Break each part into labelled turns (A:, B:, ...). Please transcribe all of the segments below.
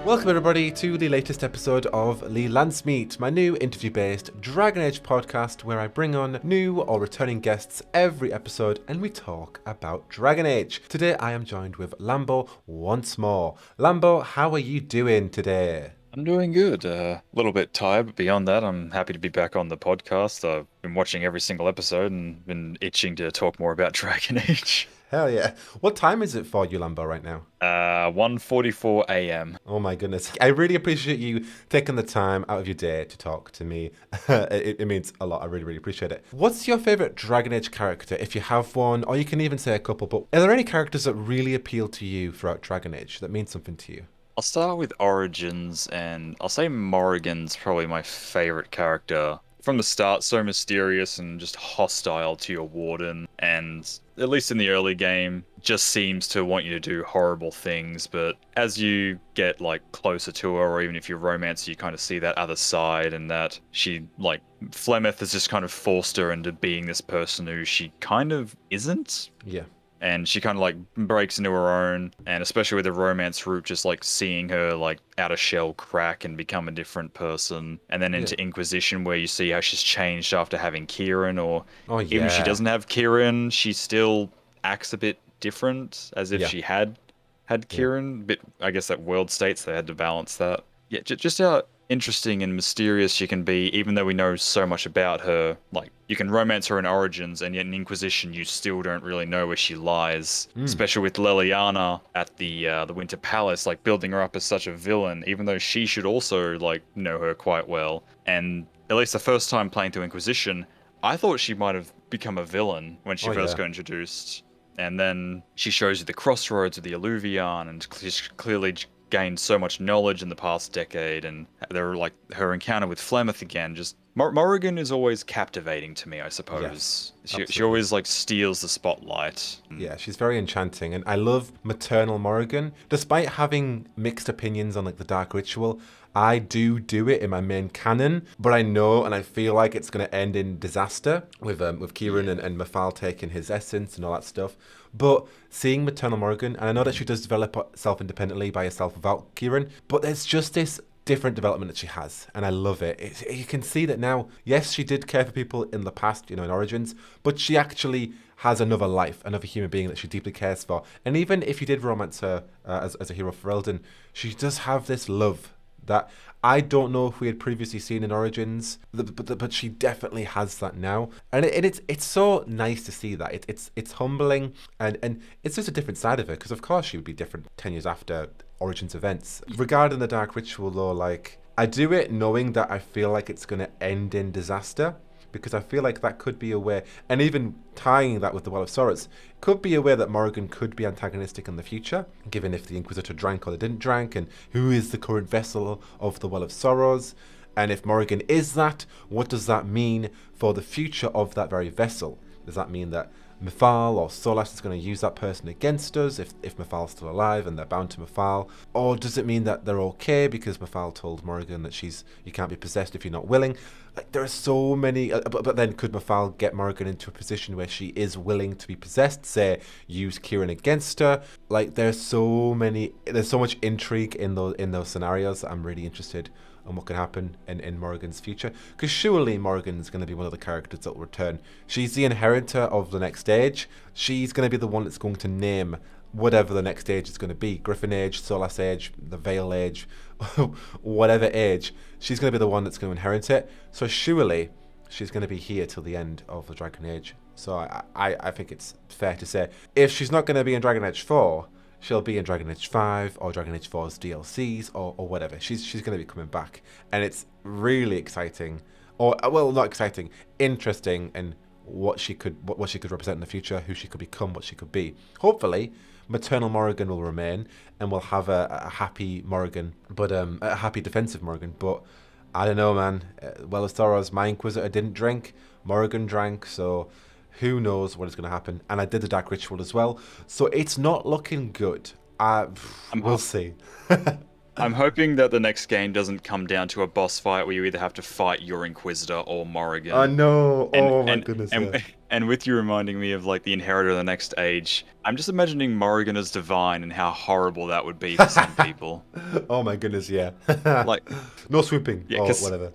A: Welcome everybody to the latest episode of the Landsmeet, my new interview-based Dragon Age podcast where I bring on new or returning guests every episode and we talk about Dragon Age. Today I am joined with Lambo once more. Lambo, how are you doing today?
B: I'm doing good. A little bit tired, but beyond that, I'm happy to be back on the podcast. I've been watching every single episode and been itching to talk more about Dragon Age.
A: Hell yeah. What time is it for you, Lambo, right now?
B: 1:44 a.m.
A: Oh my goodness. I really appreciate you taking the time out of your day to talk to me. It means a lot. I really, really appreciate it. What's your favorite Dragon Age character, if you have one, or you can even say a couple, but are there any characters that really appeal to you throughout Dragon Age that mean something to you?
B: I'll start with Origins, and I'll say Morrigan's probably my favorite character. From the start, so mysterious and just hostile to your warden, and at least in the early game, just seems to want you to do horrible things, but as you get closer to her, or even if you romance her, you kind of see that other side, and that she, Flemeth has just kind of forced her into being this person who she kind of isn't.
A: Yeah.
B: And she kind of breaks into her own, and especially with the romance route, just seeing her outer shell crack and become a different person, and then into Inquisition where you see how she's changed after having Kieran, or even if she doesn't have Kieran, she still acts a bit different as if she had Kieran. Bit, I guess that world states they had to balance that. Yeah, just how interesting and mysterious she can be, even though we know so much about her. You can romance her in Origins, and yet in Inquisition you still don't really know where she lies. Especially with Leliana at the Winter Palace, building her up as such a villain, even though she should also know her quite well. And at least the first time playing through Inquisition, I thought she might have become a villain when she first got introduced. And then she shows you the crossroads of the Alluvion, and she's clearly gained so much knowledge in the past decade, and her encounter with Flemeth again. Just Morrigan is always captivating to me, I suppose. Yes, she always steals the spotlight.
A: Yeah, she's very enchanting, and I love Maternal Morrigan. Despite having mixed opinions on the Dark Ritual, I do it in my main canon, but I know and I feel like it's going to end in disaster with Kieran and Mafal taking his essence and all that stuff. But seeing Maternal Morrigan, and I know that she does develop herself independently by herself without Kieran, but there's just this different development that she has, and I love it. You can see that now. Yes, she did care for people in the past, in Origins, but she actually has another life, another human being that she deeply cares for. And even if you did romance her as a hero for Eldon, she does have this love that I don't know if we had previously seen in Origins, but she definitely has that now, and it's so nice to see that. It's humbling, and it's just a different side of her, because of course she would be different 10 years after Origins events. Regarding the Dark Ritual though, I do it knowing that I feel like it's going to end in disaster, because I feel like that could be a way, and even tying that with the Well of Sorrows, could be a way that Morrigan could be antagonistic in the future, given if the Inquisitor drank or they didn't drink, and who is the current vessel of the Well of Sorrows, and if Morrigan is that, what does that mean for the future of that very vessel? Does that mean that Mafal or Solas is going to use that person against us if Mafal's still alive and they're bound to Mafal? Or does it mean that they're okay because Mafal told Morrigan that you can't be possessed if you're not willing? There are so many, but then could Mafal get Morrigan into a position where she is willing to be possessed, say use Kieran against her? There's so much intrigue in those scenarios that I'm really interested and what can happen in Morrigan's future. Because surely Morrigan's going to be one of the characters that will return. She's the inheritor of the next age. She's going to be the one that's going to name whatever the next age is going to be. Griffin Age, Solas Age, the Veil Age, whatever age. She's going to be the one that's going to inherit it. So surely she's going to be here till the end of the Dragon Age. So I think it's fair to say, if she's not going to be in Dragon Age 4, she'll be in Dragon Age 5 or Dragon Age 4's DLCs or whatever. She's going to be coming back. And it's really exciting. Or, well, not exciting, interesting, and what she could represent in the future, who she could become, what she could be. Hopefully, Maternal Morrigan will remain, and we'll have a happy Morrigan, but a happy defensive Morrigan. But I don't know, man. Well of Sorrows, my Inquisitor didn't drink, Morrigan drank, so who knows what is going to happen. And I did the Dark Ritual as well, so it's not looking good. We'll see.
B: I'm hoping that the next game doesn't come down to a boss fight where you either have to fight your Inquisitor or Morrigan.
A: I know. Oh my goodness.
B: And with you reminding me of like the Inheritor of the Next Age, I'm just imagining Morrigan as divine and how horrible that would be for some people.
A: Oh my goodness, yeah.
B: Like,
A: No swooping
B: yeah,
A: or
B: because
A: whatever.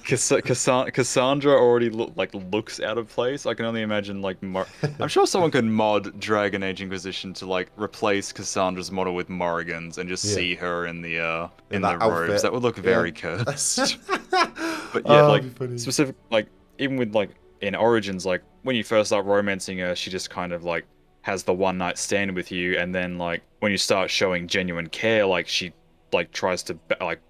B: Cassandra already looks out of place. I can only imagine like I'm sure someone could mod Dragon Age Inquisition to like replace Cassandra's model with Morrigan's and just
A: Yeah.
B: see her in
A: In
B: the
A: that
B: robes.
A: outfit.
B: That would look
A: Yeah.
B: very cursed. But yeah,
A: Oh,
B: like
A: that'd be funny.
B: specific, like even with like in Origins, like when you first start romancing her, she just kind of like has the one night stand with you, and then like when you start showing genuine care, like she like tries to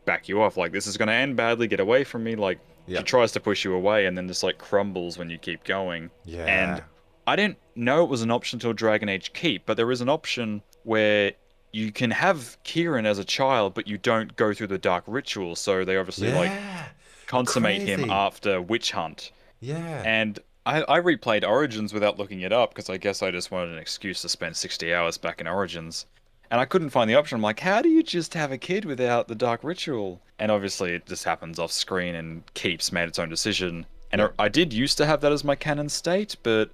B: back you off, like this is gonna end badly, get away from me. Like
A: Yeah.
B: she tries to push you away, and then just like crumbles when you keep going.
A: Yeah.
B: And I didn't know it was an option until Dragon Age Keep, but there is an option where you can have Kieran as a child, but you don't go through the Dark Ritual. So they obviously like
A: Yeah.
B: consummate him
A: Crazy.
B: after Witch Hunt.
A: Yeah.
B: And I replayed Origins without looking it up because I guess I just wanted an excuse to spend 60 hours back in Origins. And I couldn't find the option. I'm like, how do you just have a kid without the Dark Ritual? And obviously it just happens off screen and Keeps made its own decision. And I did used to have that as my canon state, but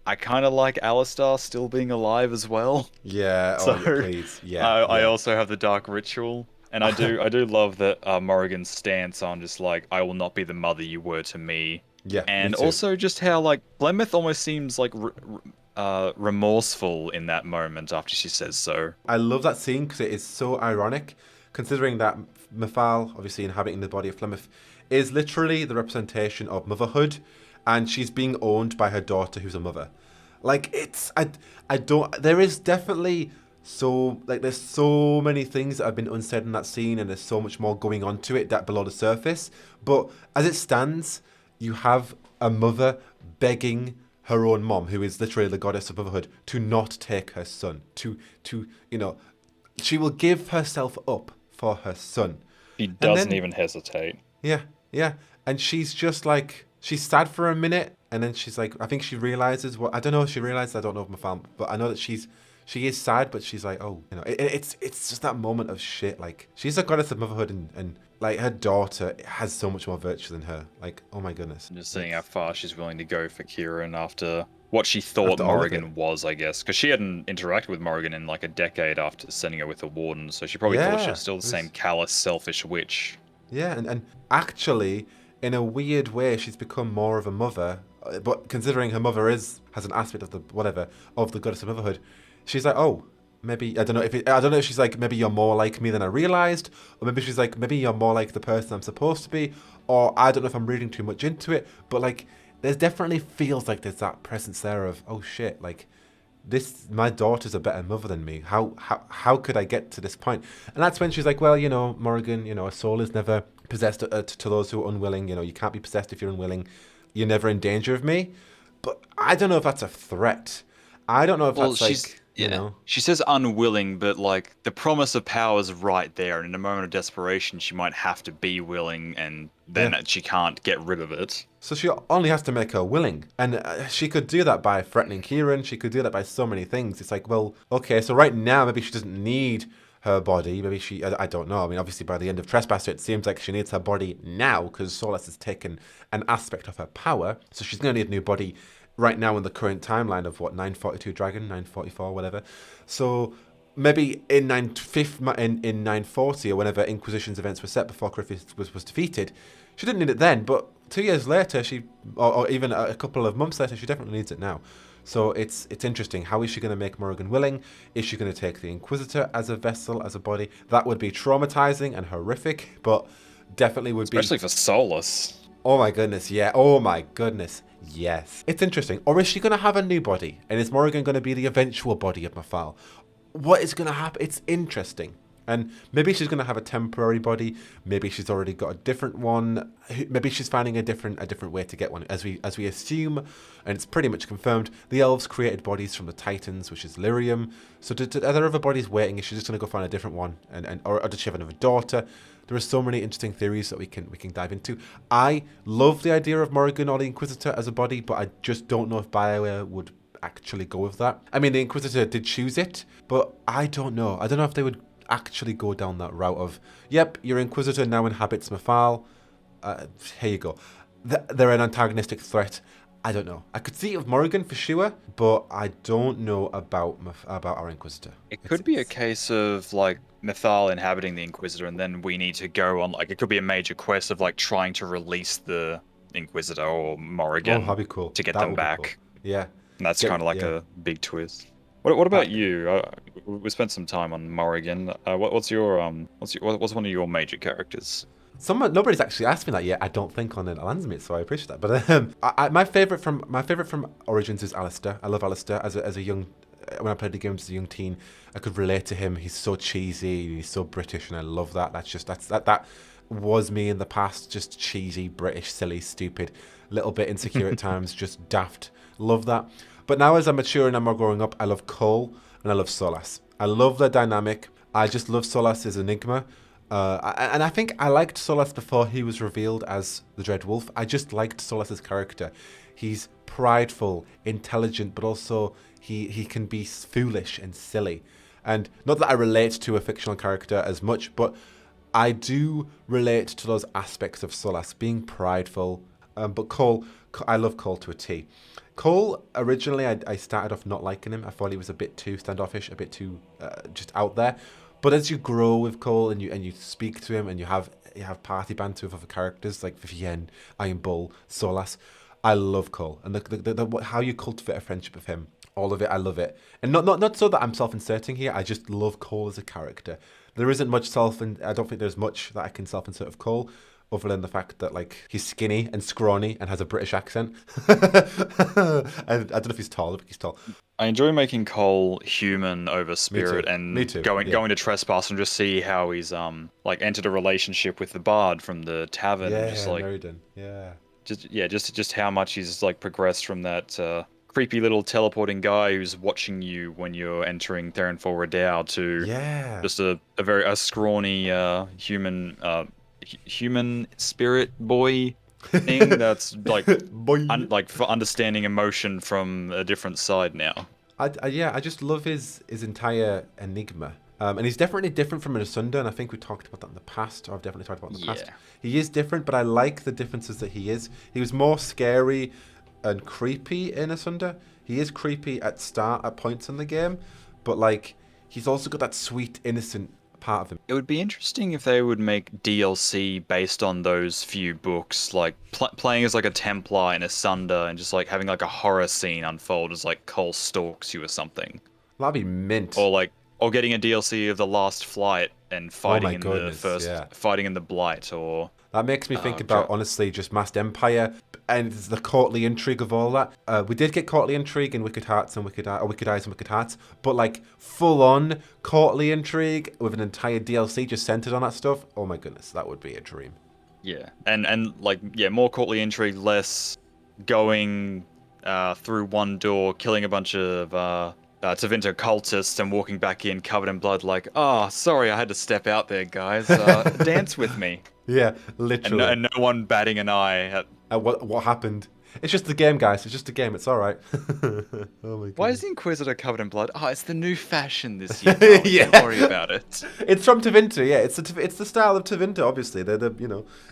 B: I kind of like Alistar still being alive as well.
A: Yeah.
B: So,
A: Oh, yeah, please. Yeah.
B: I
A: Yeah.
B: also have the Dark Ritual. And I do love that Morrigan's stance on just like, I will not be the mother you were to me.
A: Yeah.
B: And
A: me too.
B: also just how like Blemeth almost seems like remorseful in that moment after she says so.
A: I love that scene because it is so ironic, considering that Mafal, obviously inhabiting the body of Flemeth, is literally the representation of motherhood, and she's being owned by her daughter, who's a mother. Like I don't. There is definitely there's so many things that have been unsaid in that scene, and there's so much more going on to it that below the surface. But as it stands, you have a mother begging her own mom, who is literally the goddess of motherhood, to not take her son. To she will give herself up for her son.
B: He doesn't
A: then-
B: even hesitate.
A: Yeah, yeah. And she's just like, she's sad for a minute, and then she's like, I think she realizes what, I don't know if she realizes, I don't know if my fam, but I know that she is sad, but she's like, oh, it's just that moment of shit. Like, she's a goddess of motherhood, and like her daughter has so much more virtue than her. Like, oh my goodness.
B: Just seeing how far she's willing to go for Kieran after what she thought
A: After all of
B: Morrigan
A: it.
B: was, I guess. Because she hadn't interacted with Morrigan in like a decade after sending her with the Warden, so she probably thought she
A: Yeah,
B: was still the
A: it was-
B: same callous, selfish witch.
A: Yeah, and actually, in a weird way, she's become more of a mother. But considering her mother has an aspect of the goddess of motherhood, she's like, oh, maybe I don't know if she's like, maybe you're more like me than I realized, or maybe she's like, maybe you're more like the person I'm supposed to be, or I don't know if I'm reading too much into it, but like, there's definitely feels like there's that presence there of, oh shit, like, my daughter's a better mother than me. How could I get to this point? And that's when she's like, well, Morrigan, a soul is never possessed to those who are unwilling. You can't be possessed if you're unwilling. You're never in danger of me. But I don't know if that's a threat. I don't know if that's like,
B: She says unwilling, but like the promise of power is right there, and in a moment of desperation, she might have to be willing, and then she can't get rid of it.
A: So she only has to make her willing. And she could do that by threatening Kieran. She could do that by so many things. It's like, well, okay, so right now, maybe she doesn't need her body. Maybe I don't know. I mean, obviously, by the end of Trespasser, it seems like she needs her body now because Solas has taken an aspect of her power. So she's going to need a new body right now in the current timeline of, 942 Dragon, 944, whatever. So maybe in 940 or whenever Inquisition's events were set before Griffith was defeated, she didn't need it then, but 2 years later, or even a couple of months later, she definitely needs it now. So it's interesting. How is she going to make Morrigan willing? Is she going to take the Inquisitor as a vessel, as a body? That would be traumatizing and horrific, but definitely would be...
B: Especially for Solas.
A: Oh my goodness, yeah. Oh my goodness, yes. It's interesting. Or is she going to have a new body? And is Morrigan going to be the eventual body of Mafal? What is going to happen? It's interesting. And maybe she's going to have a temporary body. Maybe she's already got a different one. Maybe she's finding a different way to get one. As we assume, and it's pretty much confirmed, the elves created bodies from the Titans, which is Lyrium. So are there other bodies waiting? Is she just going to go find a different one? Or does she have another daughter? There are so many interesting theories that we can dive into. I love the idea of Morrigan or the Inquisitor as a body, but I just don't know if BioWare would actually go with that. I mean, the Inquisitor did choose it, but I don't know. I don't know if they would actually go down that route of, yep, your Inquisitor now inhabits Mafal. Here you go. They're an antagonistic threat. I don't know. I could see it with Morrigan for sure, but I don't know about our Inquisitor.
B: It could be a case of like Mythal inhabiting the Inquisitor, and then we need to go on like it could be a major quest of like trying to release the Inquisitor or Morrigan
A: that'd be cool.
B: to get
A: That
B: them
A: would be
B: back.
A: cool. Yeah.
B: And that's kind of like a big twist. What about you? We spent some time on Morrigan. What's one of your major characters?
A: Nobody's actually asked me that yet. I don't think on Landsmeet, so I appreciate that. But my favorite from Origins is Alistair. I love Alistair as a young. When I played the games as a young teen, I could relate to him. He's so cheesy, he's so British, and I love that. That was me in the past. Just cheesy, British, silly, stupid, little bit insecure at times, just daft. Love that. But now as I'm mature and I'm more growing up, I love Cole and I love Solas. I love their dynamic. I just love Solas' enigma. And I think I liked Solas before he was revealed as the Dread Wolf. I just liked Solas' character. He's prideful, intelligent, but also he can be foolish and silly. And not that I relate to a fictional character as much, but I do relate to those aspects of Solas, being prideful. But Cole, I love Cole to a T. Cole, originally, I started off not liking him. I thought he was a bit too standoffish, a bit too just out there. But as you grow with Cole and you speak to him and you have party banter with other characters like Vivienne, Iron Bull, Solas, I love Cole and how you cultivate a friendship with him. All of it, I love it. And not so that I'm self-inserting here. I just love Cole as a character. There isn't much I don't think there's much that I can self-insert of Cole, other than the fact that like he's skinny and scrawny and has a British accent. And I don't know if he's tall. I think he's tall.
B: I enjoy making Cole human over spirit and
A: Me too.
B: going to Trespass and just see how he's like entered a relationship with the bard from the tavern.
A: Yeah,
B: just like
A: Meriden. Yeah.
B: Just how much he's like progressed from that creepy little teleporting guy who's watching you when you're entering Therenfor Redow to just a very scrawny human spirit boy thing that's like like for understanding emotion from a different side now.
A: I just love his entire enigma. And he's definitely different from Asunder, and I think we talked about that in the past, or I've definitely talked about it in the past. He is different, but I like the differences that he is. He was more scary and creepy in Asunder. He is creepy at points in the game, but like he's also got that sweet, innocent part of him.
B: It would be interesting if they would make DLC based on those few books, like playing as like a Templar in Asunder and just like having like a horror scene unfold as like Cole stalks you or something.
A: That'd be mint.
B: Or getting a DLC of the Last Flight and fighting fighting in the Blight, or
A: that makes me think about honestly just Masked Empire and the courtly intrigue of all that. We did get courtly intrigue in Wicked Eyes and Wicked Hearts, but like full on courtly intrigue with an entire DLC just centered on that stuff. Oh my goodness, that would be a dream.
B: Yeah, and like more courtly intrigue, less going through one door, killing a bunch of Tevinter cultists and walking back in covered in blood like, sorry, I had to step out there, guys. Dance with me.
A: Yeah, literally.
B: And no one batting an eye at
A: what happened. It's just a game, guys. It's just a game. It's all right. Oh my God.
B: Why is the Inquisitor covered in blood? It's the new fashion this year. Don't worry about it.
A: It's from Tevinter, yeah. It's the style of Tevinter, obviously. They're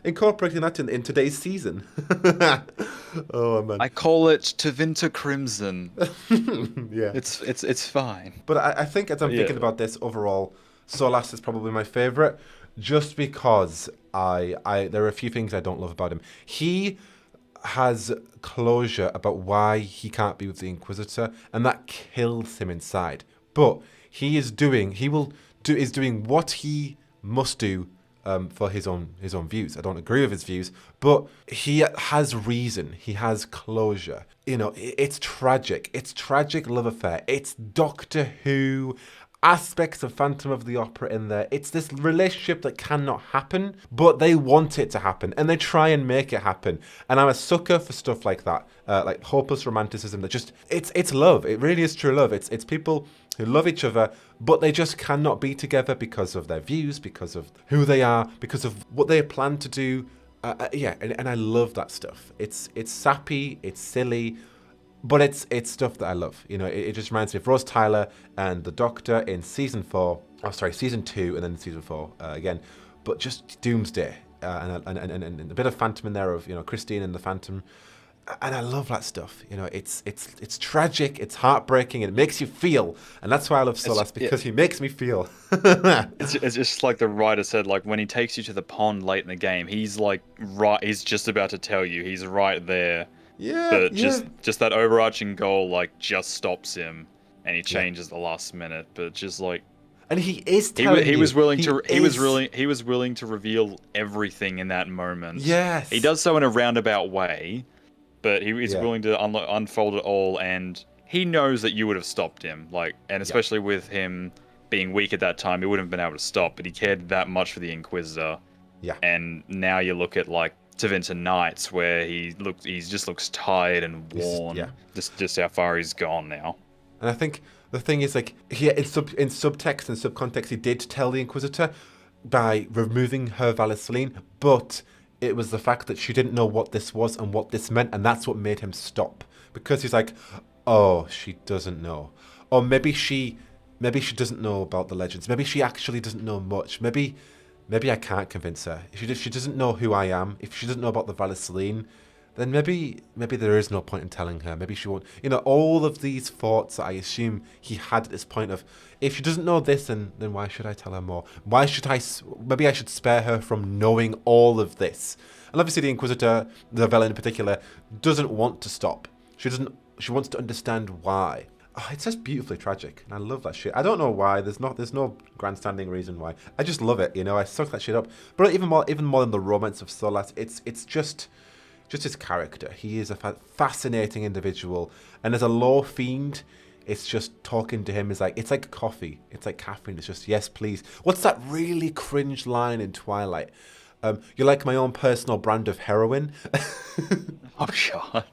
A: incorporating that in today's season. Oh man.
B: I call it Tevinter Crimson.
A: Yeah.
B: It's fine.
A: But I think as I'm thinking about this overall, Solas is probably my favorite, just because there are a few things I don't love about him. He has closure about why he can't be with the Inquisitor, and that kills him inside. But is doing what he must do for his own views. I don't agree with his views, but he has reason. He has closure. It's tragic. It's tragic love affair. It's Doctor Who aspects of Phantom of the Opera in there. It's this relationship that cannot happen, but they want it to happen, and they try and make it happen. And I'm a sucker for stuff like that, like hopeless romanticism. That it's love. It really is true love. It's people who love each other, but they just cannot be together because of their views, because of who they are, because of what they plan to do. And I love that stuff. It's sappy, it's silly, but it's stuff that I love. It just reminds me of Rose Tyler and the Doctor in season 2, and then season 4 again. But just Doomsday and a bit of Phantom in there of Christine and the Phantom. And I love that stuff. You know, it's tragic, it's heartbreaking, and it makes you feel. And that's why I love Solas, because he makes me feel.
B: It's just like the writer said, like when he takes you to the pond late in the game, he's like he's just about to tell you, he's right there.
A: Yeah,
B: But
A: yeah.
B: just that overarching goal like just stops him, and he changes the last minute. But just like
A: And he is telling
B: he
A: you.
B: was willing
A: Is.
B: he was willing to reveal everything in that moment.
A: Yes.
B: He does so in a roundabout way, but he is
A: Yeah.
B: willing to unfold it all, and he knows that you would have stopped him. Like, and especially with him being weak at that time, he wouldn't have been able to stop. But he cared that much for the Inquisitor.
A: Yeah.
B: And now you look at like Tevinter Nights, where he just looks tired and worn.
A: Yeah.
B: Just how far he's gone now.
A: And I think the thing is, like, here in subtext and subcontext, he did tell the Inquisitor by removing her Valenceline, but it was the fact that she didn't know what this was and what this meant, and that's what made him stop. Because he's like, oh, she doesn't know. Or maybe she doesn't know about the legends. Maybe she actually doesn't know much. Maybe I can't convince her. If she doesn't know who I am, if she doesn't know about the Valenceline, then maybe there is no point in telling her. Maybe she won't. You know, all of these thoughts that I assume he had at this point of, if she doesn't know this, then why should I tell her more? Why should maybe I should spare her from knowing all of this. And obviously the Inquisitor, the Vela in particular, doesn't want to stop. She wants to understand why. Oh, it's just beautifully tragic, and I love that shit. I don't know why. There's no grandstanding reason why. I just love it. You know, I suck that shit up. But even more than the romance of Solas, it's just his character. He is a fascinating individual, and as a law fiend, it's just talking to him is like, it's like coffee. It's like caffeine. It's just, yes, please. What's that really cringe line in Twilight? You're like my own personal brand of heroin.
B: Oh god.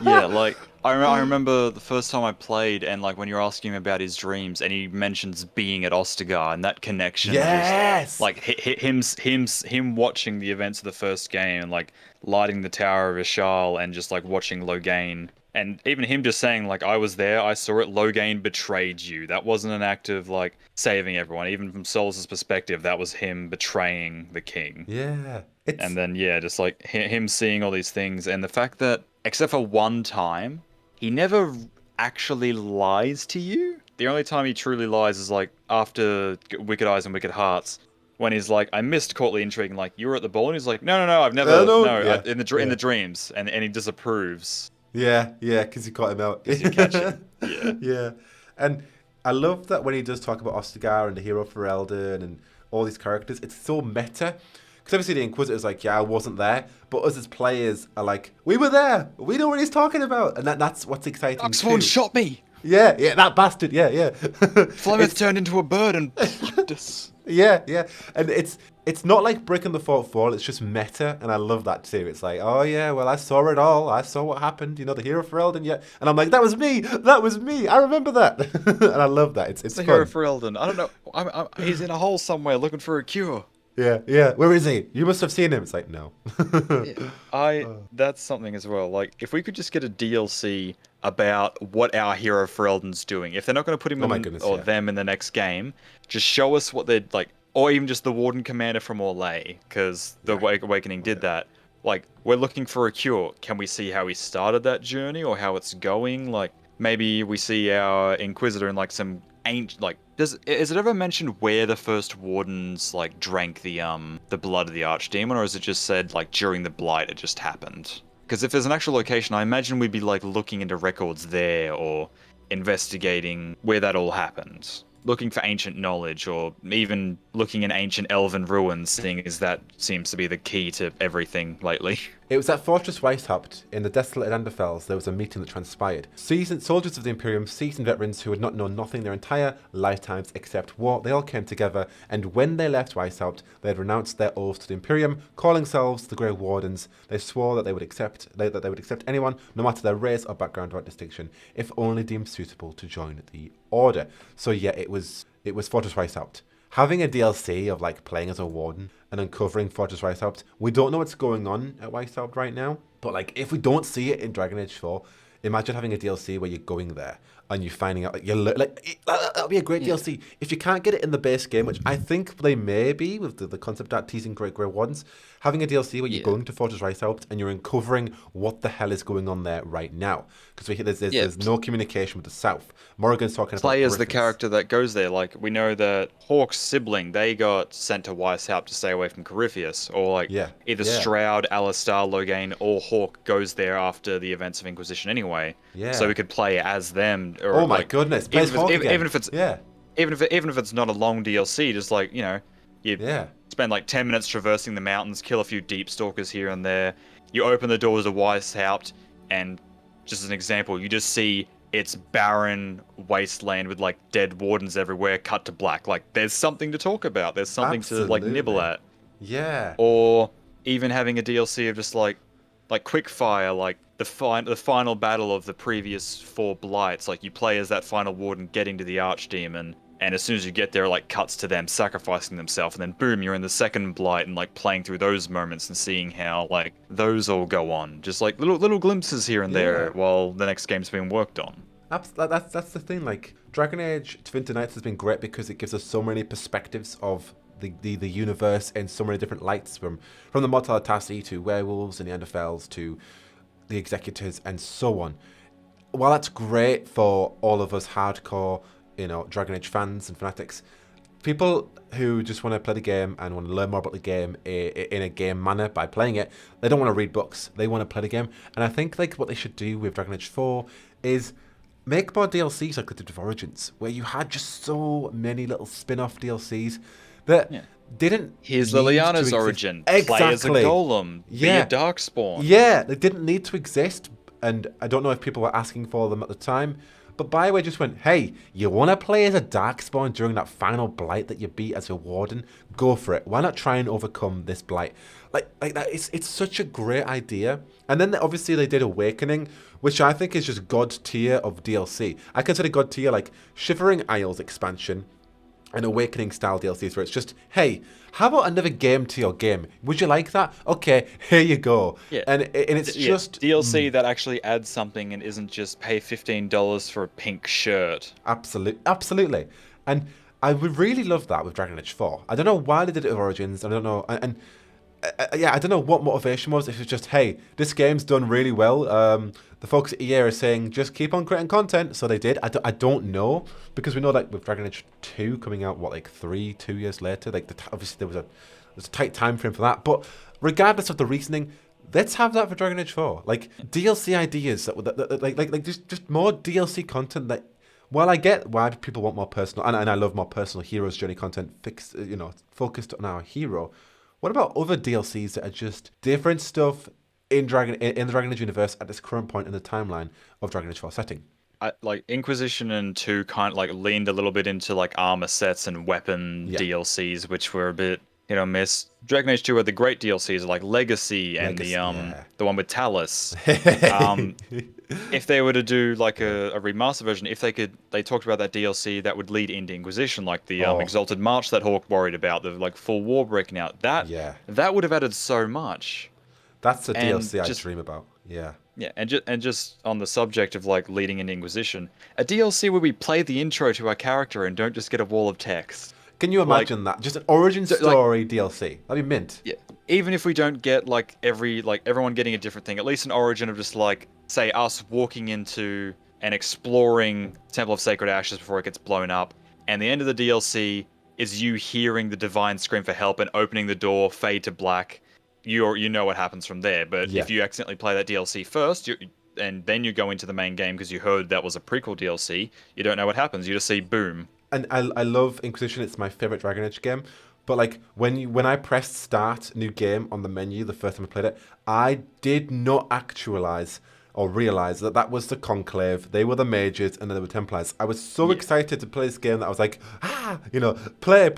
B: Yeah, like I remember the first time I played, and like when you're asking him about his dreams, and he mentions being at Ostagar, and that connection.
A: Yes.
B: Just, like him watching the events of the first game, and like lighting the Tower of Ishal, and just like watching Loghain. And even him just saying, like, I was there, I saw it, Loghain betrayed you. That wasn't an act of, like, saving everyone. Even from Solas' perspective, that was him betraying the king.
A: Yeah.
B: And then, yeah, just, like, him seeing all these things. And the fact that, except for one time, he never actually lies to you. The only time he truly lies is, like, after Wicked Eyes and Wicked Hearts. When he's like, I missed courtly intrigue, and like, you were at the ball? And he's like, no, I've never, in the dreams. And he disapproves.
A: Yeah, because you caught him out.
B: Because you catch him. Yeah.
A: Yeah. And I love that when he does talk about Ostagar and the hero for Eldon and all these characters, it's so meta. Because obviously the Inquisitor's like, yeah, I wasn't there. But us as players are like, we were there. We know what he's talking about. And that's what's exciting
B: Oxford
A: too.
B: shot me.
A: Yeah, that bastard. Yeah.
B: Flemeth turned into a bird and plucked us.
A: Yeah. And it's not like breaking the fourth wall, it's just meta, and I love that too. It's like, oh yeah, well, I saw it all. I saw what happened, you know, the hero for Eldon, yeah. And I'm like, that was me. I remember that. And I love that. It's
B: the
A: fun.
B: hero for Eldon. I don't know. He's in a hole somewhere looking for a cure.
A: Yeah. Where is he? You must have seen him. It's like, no.
B: That's something as well. Like, if we could just get a DLC about what our hero for Eldon's doing. If they're not going to put him them in the next game, just show us what they're like. Or even just the Warden Commander from Orlais, because the Awakening did that. Like, we're looking for a cure. Can we see how he started that journey, or how it's going? Like, maybe we see our Inquisitor in, like, some ancient... Like, is it ever mentioned where the first Wardens, like, drank the blood of the Archdemon, or is it just said, like, during the Blight it just happened? Because if there's an actual location, I imagine we'd be, like, looking into records there, or investigating where that all happened. Looking for ancient knowledge, or even looking in ancient elven ruins, seeing as that seems to be the key to everything lately. It
A: was at Fortress Weishaupt, in the desolated Anderfels, there was a meeting that transpired. Seasoned soldiers of the Imperium, seasoned veterans who had not known nothing their entire lifetimes except war, they all came together, and when they left Weishaupt, they had renounced their oaths to the Imperium, calling themselves the Grey Wardens. They swore that they would accept anyone, no matter their race or background or distinction, if only deemed suitable to join the Order. So yeah, it was Fortress Weishaupt. Having a DLC of like playing as a warden and uncovering Fortress Weishaupt, we don't know what's going on at Weishaupt right now, but like if we don't see it in Dragon Age 4, Imagine having a DLC where you're going there and you're finding out, that'll be a great DLC. If you can't get it in the base game, which I think they may be with the concept art teasing great ones, having a DLC where you're going to Fortress Reichshaupt and you're uncovering what the hell is going on there right now. Because there's no communication with the South. Morrigan's talking about
B: Play as the
A: griffins.
B: character that goes there. Like, we know that Hawke's sibling, they got sent to Weishaupt to stay away from Corypheus. Or, like, either Stroud, Alistar, Loghain, or Hawke goes there after the events of Inquisition anyway.
A: Yeah.
B: So we could play as them. Or,
A: Oh my
B: like,
A: goodness. Plays Hawke again.
B: even if it's even if it's not a long DLC, just like, you know, you spend like 10 minutes traversing the mountains, kill a few deep stalkers here and there. You open the doors of Weishaupt, and just as an example, you just see it's barren wasteland with like dead wardens everywhere, cut to black. Like, there's something to talk about. There's something to like nibble at.
A: Yeah.
B: Or even having a DLC of just like quickfire, like the final battle of the previous 4 blights. Like, you play as that final warden getting to the archdemon, and as soon as you get there, it like cuts to them sacrificing themselves, and then boom, you're in the second blight and like playing through those moments and seeing how like those all go on. Just like little glimpses here and there while the next game's being worked on.
A: That's the thing. Like, Dragon Age Twin Nights has been great because it gives us so many perspectives of the universe in so many different lights, from the Mortalatasi to werewolves and Neanderthals to the Executors and so on. While that's great for all of us hardcore, you know, Dragon Age fans and fanatics, people who just want to play the game and want to learn more about the game in a game manner by playing it, they don't want to read books. They want to play the game. And I think like what they should do with Dragon Age 4 is make more DLCs like they did with Origins, where you had just so many little spin-off DLCs that didn't.
B: Here's
A: need to
B: Liliana's
A: exist.
B: origin.
A: Exactly.
B: Play as a golem. Be a darkspawn.
A: Yeah, they didn't need to exist, and I don't know if people were asking for them at the time. But BioWare just went, hey, you want to play as a darkspawn during that final blight that you beat as a warden? Go for it. Why not try and overcome this blight? Like that. It's such a great idea. And then obviously they did Awakening, which I think is just god tier of DLC. I consider god tier like Shivering Isles expansion and Awakening style DLCs, where it's just, hey, how about another game to your game? Would you like that? Okay, here you go.
B: Yeah.
A: And it's just
B: DLC that actually adds something and isn't just pay $15 for a pink shirt.
A: Absolutely. And I would really love that with Dragon Age 4. I don't know why they did it with Origins. I don't know. And I don't know what motivation was. If it's just, hey, this game's done really well. The folks at EA are saying, just keep on creating content. So they did. I don't know. Because we know that with Dragon Age 2 coming out, 2 years later, like obviously there was a tight time frame for that. But regardless of the reasoning, let's have that for Dragon Age 4. Like, DLC ideas, like just more DLC content that, while I get why people want more personal, and I love more personal hero's journey content focused on our hero, what about other DLCs that are just different stuff in the Dragon Age universe at this current point in the timeline of Dragon Age 4 setting?
B: Like Inquisition and 2 kind of like leaned a little bit into like armor sets and weapon DLCs, which were a bit hit or miss. Dragon Age 2 had the great DLCs like Legacy and the one with Talus. If they were to do like a remaster version, if they talked about that DLC that would lead into Inquisition, like the Exalted March that Hawke worried about, the like full war breaking out. That would have added so much.
A: That's a DLC I dream about. Yeah.
B: Yeah, and just on the subject of like leading into Inquisition, a DLC where we play the intro to our character and don't just get a wall of text.
A: Can you imagine that? Just an origin story DLC. That'd be mint.
B: Yeah. Even if we don't get like everyone getting a different thing, at least an origin of just like, say, us walking into and exploring Temple of Sacred Ashes before it gets blown up, and the end of the DLC is you hearing the Divine scream for help and opening the door, fade to black. You know what happens from there. But if you accidentally play that DLC first, and then you go into the main game because you heard that was a prequel DLC, you don't know what happens. You just see boom.
A: And I love Inquisition. It's my favorite Dragon Age game. But like when I pressed start new game on the menu the first time I played it, I did not actualize or realize that was the Conclave. They were the mages and then they were Templars. I was so excited to play this game that I was like, play.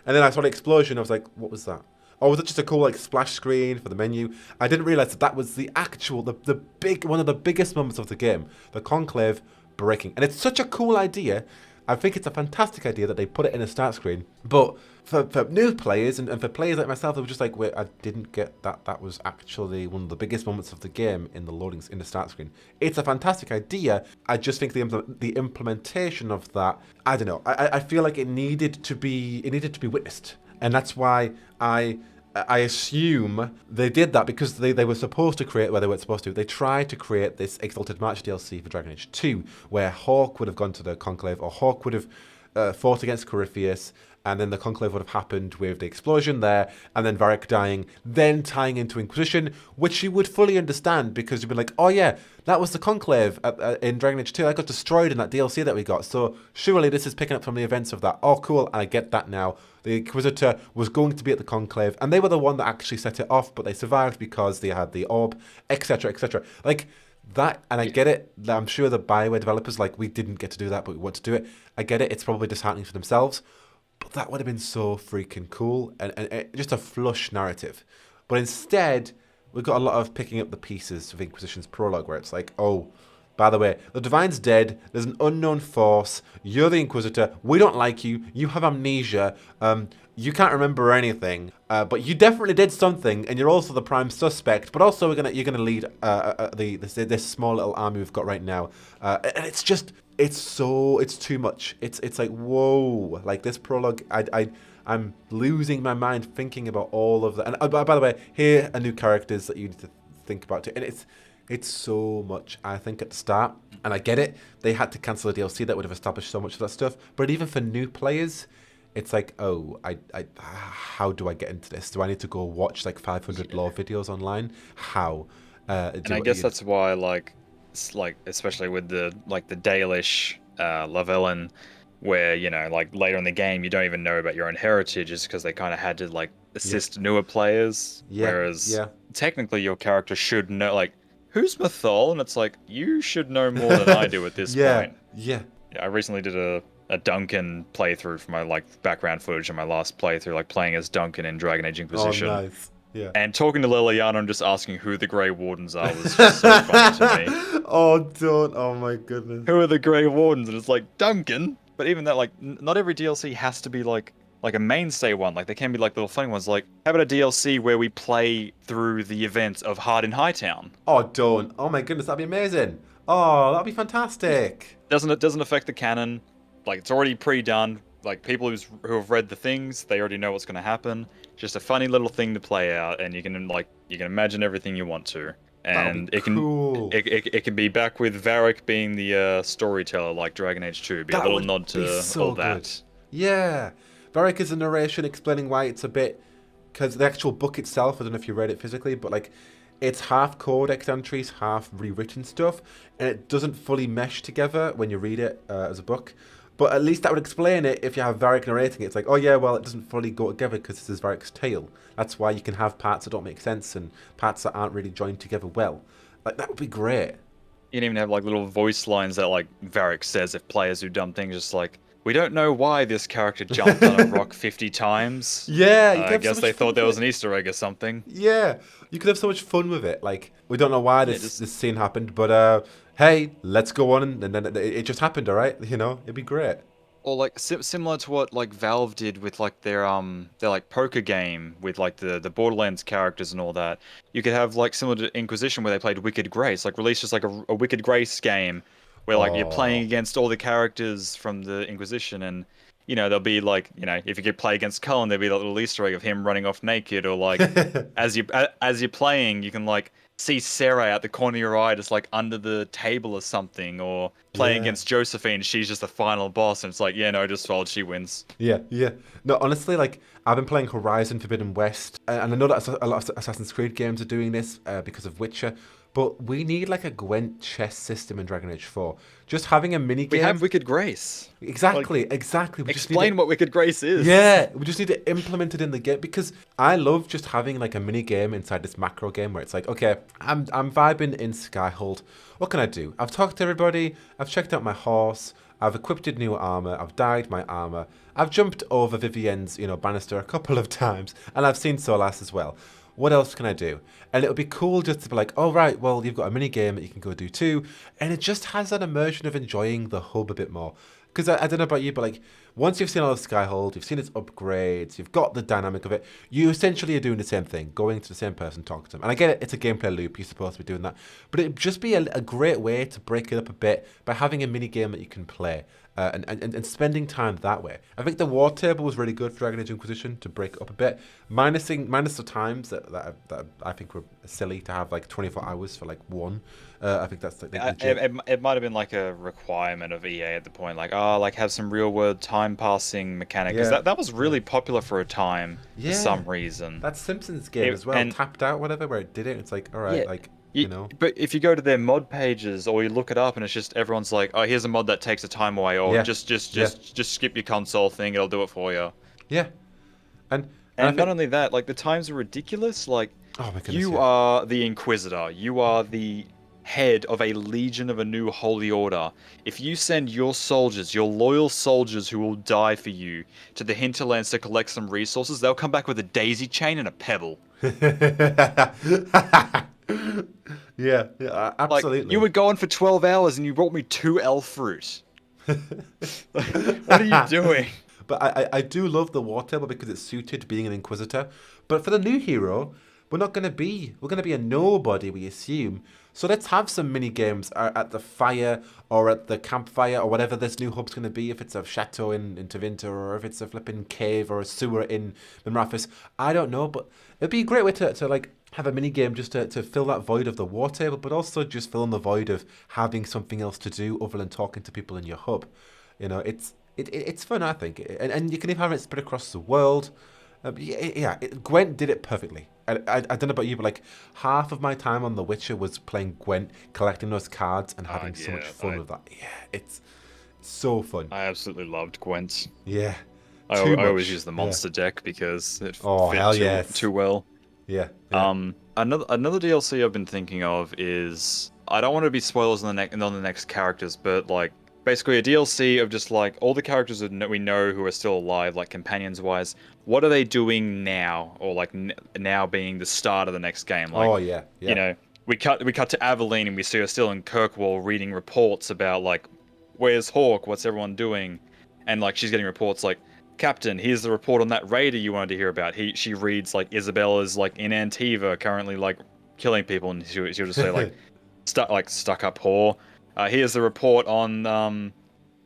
A: And then I saw the explosion. I was like, what was that? Or was it just a cool like splash screen for the menu? I didn't realize that was the actual, one of the biggest moments of the game, the Conclave breaking. And it's such a cool idea I think it's a fantastic idea that they put it in a start screen. But for new players and for players like myself, they were just like, wait, I didn't get that. That was actually one of the biggest moments of the game in the start screen. It's a fantastic idea. I just think the implementation of that, I don't know. I feel like it needed to be witnessed, and that's why I assume they did that because they were supposed to create, where they weren't supposed to. They tried to create this Exalted March DLC for Dragon Age 2, where Hawk would have gone to the Conclave, or Hawk would have fought against Corypheus, and then the Conclave would have happened with the explosion there, and then Varric dying, then tying into Inquisition, which you would fully understand because you'd be like, oh yeah, that was the Conclave in Dragon Age 2. That got destroyed in that DLC that we got. So surely this is picking up from the events of that. Oh, cool, and I get that now. The Inquisitor was going to be at the Conclave, and they were the one that actually set it off, but they survived because they had the orb, etc., etc. Like that, and I get it. I'm sure the BioWare developers, like, we didn't get to do that, but we want to do it. I get it. It's probably disheartening for themselves, but that would have been so freaking cool, and just a flush narrative. But instead, we've got a lot of picking up the pieces of Inquisition's prologue, where it's like, oh, by the way, the Divine's dead, there's an unknown force, you're the Inquisitor, we don't like you, you have amnesia, you can't remember anything, but you definitely did something, and you're also the prime suspect, but also you're gonna lead this small little army we've got right now. And it's just, it's too much. It's like, whoa, like this prologue, I'm losing my mind thinking about all of that. And by the way, here are new characters that you need to think about too, and it's so much, I think, at the start. And I get it. They had to cancel a DLC that would have established so much of that stuff. But even for new players, it's like, oh, how do I get into this? Do I need to go watch like 500 lore videos online? How?
B: And I guess that's why, like, especially with the Dalish Lavellan, where, you know, like later in the game, you don't even know about your own heritage, is because they kind of had to like assist newer players. Whereas technically your character should know, like, who's Mythol? And it's like, you should know more than I do at this point. Yeah, I recently did a Duncan playthrough for my like background footage in my last playthrough, like playing as Duncan in Dragon Age Inquisition.
A: Oh, nice. Yeah.
B: And talking to Liliana and just asking who the Grey Wardens are was just so funny to me.
A: Oh, don't. Oh, my goodness.
B: Who are the Grey Wardens? And it's like, Duncan? But even that, like, not every DLC has to be like a mainstay one. Like, there can be like little funny ones. Like, how about a DLC where we play through the events of Hard in Hightown?
A: Oh, don't. Oh my goodness, that'd be amazing. Oh, that'd be fantastic.
B: It doesn't affect the canon. Like, it's already pre-done. Like, people who have read the things, they already know what's going to happen. Just a funny little thing to play out, and you can imagine everything you want to. And it can be back with Varric being the storyteller, like Dragon Age 2. Be a little nod to all that.
A: Yeah. Varric is a narration explaining why it's a bit, because the actual book itself, I don't know if you read it physically, but like it's half codex entries, half rewritten stuff, and it doesn't fully mesh together when you read it as a book. But at least that would explain it if you have Varric narrating it. It's like, oh yeah, well, it doesn't fully go together because this is Varric's tale. That's why you can have parts that don't make sense and parts that aren't really joined together well. Like, that would be great.
B: You can even have like little voice lines that like Varric says if players do dumb things, just like, we don't know why this character jumped on a rock 50 times.
A: Yeah,
B: I guess they thought there was an Easter egg or something.
A: Yeah, you could have so much fun with it. Like, we don't know why this scene happened, but hey, let's go on, and then it just happened, all right? You know, it'd be great.
B: Or like similar to what like Valve did with like their like poker game with like the Borderlands characters and all that. You could have like similar to Inquisition where they played Wicked Grace, like release just like a Wicked Grace game where like you're playing against all the characters from the Inquisition, and you know there'll be like, you know, if you could play against Cullen, there'll be that little Easter egg of him running off naked, or like as you're playing, you can like see Sarah out the corner of your eye just like under the table or something, or playing against Josephine, she's just the final boss, and it's like, yeah, no, just fold, she wins. Yeah.
A: No, honestly, like, I've been playing Horizon Forbidden West, and I know that a lot of Assassin's Creed games are doing this because of Witcher, but we need like a Gwent chess system in Dragon Age 4. Just having a mini game.
B: We have Wicked Grace.
A: Exactly. We
B: explain what Wicked Grace is.
A: Yeah, we just need to implement it in the game, because I love just having like a mini game inside this macro game where it's like, okay, I'm vibing in Skyhold. What can I do? I've talked to everybody. I've checked out my horse. I've equipped new armor. I've dyed my armor. I've jumped over Vivienne's, banister a couple of times, and I've seen Solas as well. What else can I do? And it would be cool just to be like, oh, right, well, you've got a mini game that you can go do too. And it just has that immersion of enjoying the hub a bit more. because I don't know about you, but like once you've seen all of Skyhold, you've seen its upgrades, you've got the dynamic of it, you essentially are doing the same thing, going to the same person, talking to them. And I get it, it's a gameplay loop, you're supposed to be doing that, but it'd just be a great way to break it up a bit by having a mini game that you can play. And spending time that way. I think the war table was really good for Dragon Age Inquisition to break it up a bit. Minus the times that I think were silly to have like 24 hours for like one. I think that's like
B: it might have been like a requirement of EA at the point, like like have some real world time passing mechanic, because that was really popular for a time for some reason.
A: That Simpsons game as well, and Tapped Out, whatever, where it did it. It's like, all right, like. You know,
B: but if you go to their mod pages or you look it up and it's just everyone's like, oh, here's a mod that takes the time away, or just skip your console thing, it'll do it for you.
A: Yeah, and
B: not only that, like the times are ridiculous. Like,
A: oh my goodness,
B: you are the Inquisitor, you are the head of a legion of a new holy order. If you send your soldiers, your loyal soldiers who will die for you, to the hinterlands to collect some resources, they'll come back with a daisy chain and a pebble.
A: Yeah, absolutely.
B: Like, you were gone for 12 hours and you brought me 2 elf fruit. What are you doing?
A: But I do love the war table because it's suited being an Inquisitor. But for the new hero, we're going to be a nobody, we assume. So let's have some mini games at the fire or at the campfire or whatever this new hub's going to be. If it's a chateau in Tevinter, or if it's a flipping cave or a sewer in Mimrathis, I don't know. But it'd be a great way to like have a mini game just to fill that void of the war table, but also just fill in the void of having something else to do other than talking to people in your hub. You know, it's fun, I think, and you can even have it spread across the world. Gwent did it perfectly. I don't know about you, but like half of my time on The Witcher was playing Gwent, collecting those cards and having so much fun with that. Yeah, it's so fun.
B: I absolutely loved Gwent.
A: Yeah.
B: I always use the monster deck because it fits too well.
A: Yeah.
B: Another DLC I've been thinking of is, I don't want to be spoilers on the next characters, but like basically a DLC of just like all the characters that we know who are still alive, like companions wise. What are they doing now, or like now being the start of the next game? Like, you know, we cut to Aveline and we see her still in Kirkwall reading reports about like, where's Hawk? What's everyone doing? And like she's getting reports like, Captain, here's the report on that raider you wanted to hear about. She reads like Isabella's like in Antiva currently like killing people, and she'll just say like stuck up whore. Here's the report on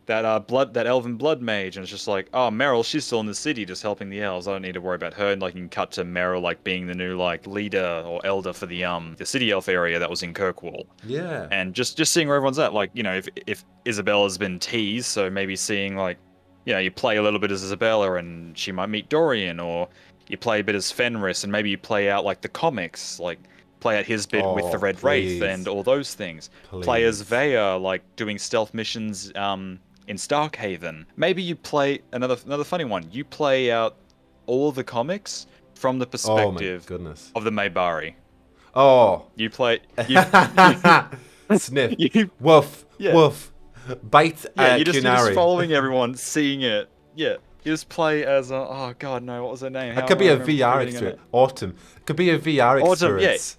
B: that elven blood mage, and it's just like, oh, Meryl, she's still in the city just helping the elves. I don't need to worry about her. And like you can cut to Meryl like being the new like leader or elder for the city elf area that was in Kirkwall.
A: Yeah.
B: And just seeing where everyone's at, like, you know, if Isabella's been teased, so maybe seeing like, you know, you play a little bit as Isabella and she might meet Dorian, or you play a bit as Fenris and maybe you play out like the comics, like play out his bit with the Red Wraith and all those things. Play as Vea, like doing stealth missions in Starkhaven. Maybe you play another funny one. You play out all the comics from the perspective of the Maybari.
A: Oh.
B: You play...
A: Sniff. Woof. Woof. Bite.
B: You're just following everyone, seeing it. Yeah. You just play as oh god no, what was her name?
A: It could be a VR experience. Autumn. It could be a VR experience.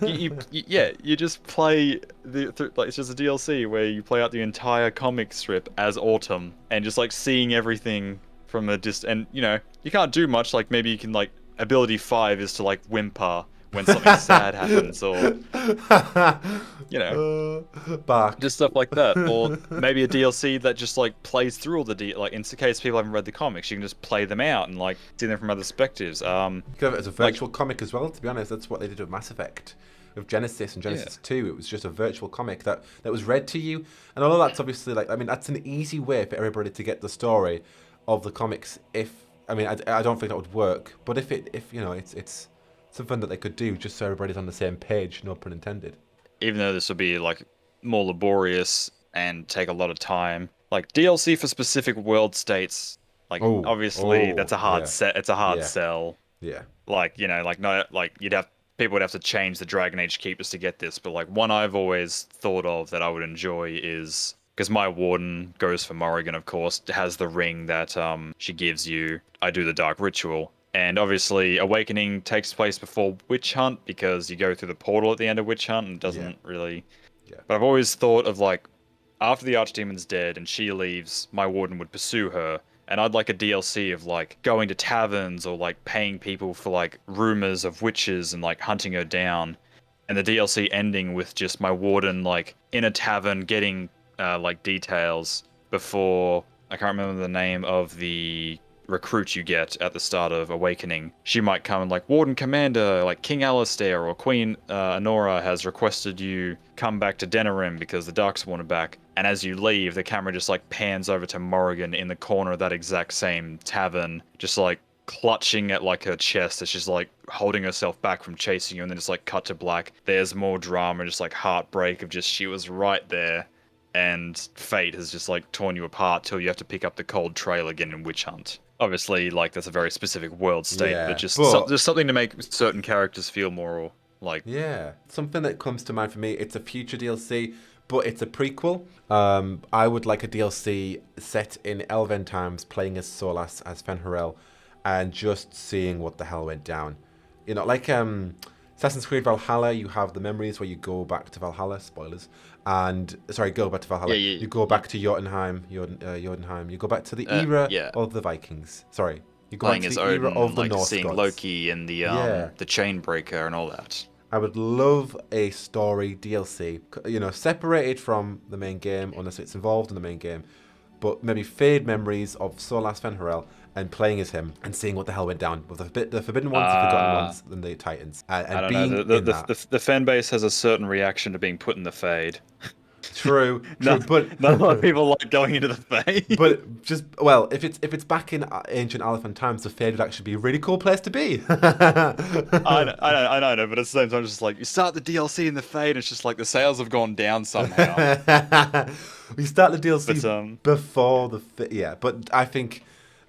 B: You just play like it's just a DLC where you play out the entire comic strip as Autumn and just like seeing everything from a and you know, you can't do much, like maybe you can like ability 5 is to like whimper when something sad happens, or you know,
A: bark.
B: Just stuff like that. Or maybe a DLC that just like plays through all the like in case people haven't read the comics, you can just play them out and like see them from other perspectives.
A: You could have it as a virtual comic as well, to be honest. That's what they did with Mass Effect, with Genesis and Genesis 2. It was just a virtual comic that was read to you, and all of that's obviously like, I mean, that's an easy way for everybody to get the story of the comics. If I mean, I don't think that would work, but if you know, it's something that they could do just so everybody's on the same page, no pun intended. Even
B: though this would be like more laborious and take a lot of time, like DLC for specific world states, like obviously that's a hard set. It's a hard sell.
A: Yeah.
B: Like, you know, like not like people would have to change the Dragon Age keepers to get this, but like one I've always thought of that I would enjoy is, because my warden goes for Morrigan, of course, has the ring that she gives you. I do the Dark Ritual. And obviously, Awakening takes place before Witch Hunt because you go through the portal at the end of Witch Hunt and it doesn't really... Yeah. But I've always thought of, like, after the Archdemon's dead and she leaves, my warden would pursue her. And I'd like a DLC of like going to taverns or like paying people for like rumors of witches and like hunting her down. And the DLC ending with just my warden like in a tavern getting like details before, I can't remember the name of the recruit you get at the start of Awakening. She might come and like, Warden Commander, like King Alistair or Queen Honora has requested you come back to Denerim because the Darkspawn are back. And as you leave, the camera just like pans over to Morrigan in the corner of that exact same tavern, just like clutching at like her chest as she's like holding herself back from chasing you, and then just like cut to black. There's more drama, just like heartbreak of just she was right there. And fate has just like torn you apart till you have to pick up the cold trail again in Witch Hunt. Obviously, like that's a very specific world state, but just something to make certain characters feel more like.
A: Yeah, something that comes to mind for me. It's a future DLC, but it's a prequel. I would like a DLC set in Elven times, playing as Solas as Fen'Harel, and just seeing what the hell went down. You know, like Assassin's Creed Valhalla, you have the memories where you go back to Valhalla. Spoilers. And go back to Valhalla.
B: Yeah,
A: you go back to Jotunheim. You go back to the era of the Vikings. Sorry, you go
B: playing
A: back to
B: as
A: the era
B: Odin,
A: of the
B: like
A: Norse
B: seeing
A: gods.
B: Loki and the Chainbreaker and all that.
A: I would love a story DLC, you know, separated from the main game, unless it's involved in the main game, but maybe fade memories of Solas Fen'Harel and playing as him and seeing what the hell went down with the Forbidden Ones, the Forgotten Ones, and the Titans. And
B: I don't
A: being
B: know.
A: in that.
B: The fan base has a certain reaction to being put in the fade.
A: True, but
B: not a lot of people like going into the fade.
A: But if it's back in ancient Elephant times, the Fade would actually be a really cool place to be.
B: I know, but at the same time, it's just like you start the DLC in the fade, it's just like the sales have gone down somehow.
A: We start the DLC before the but I think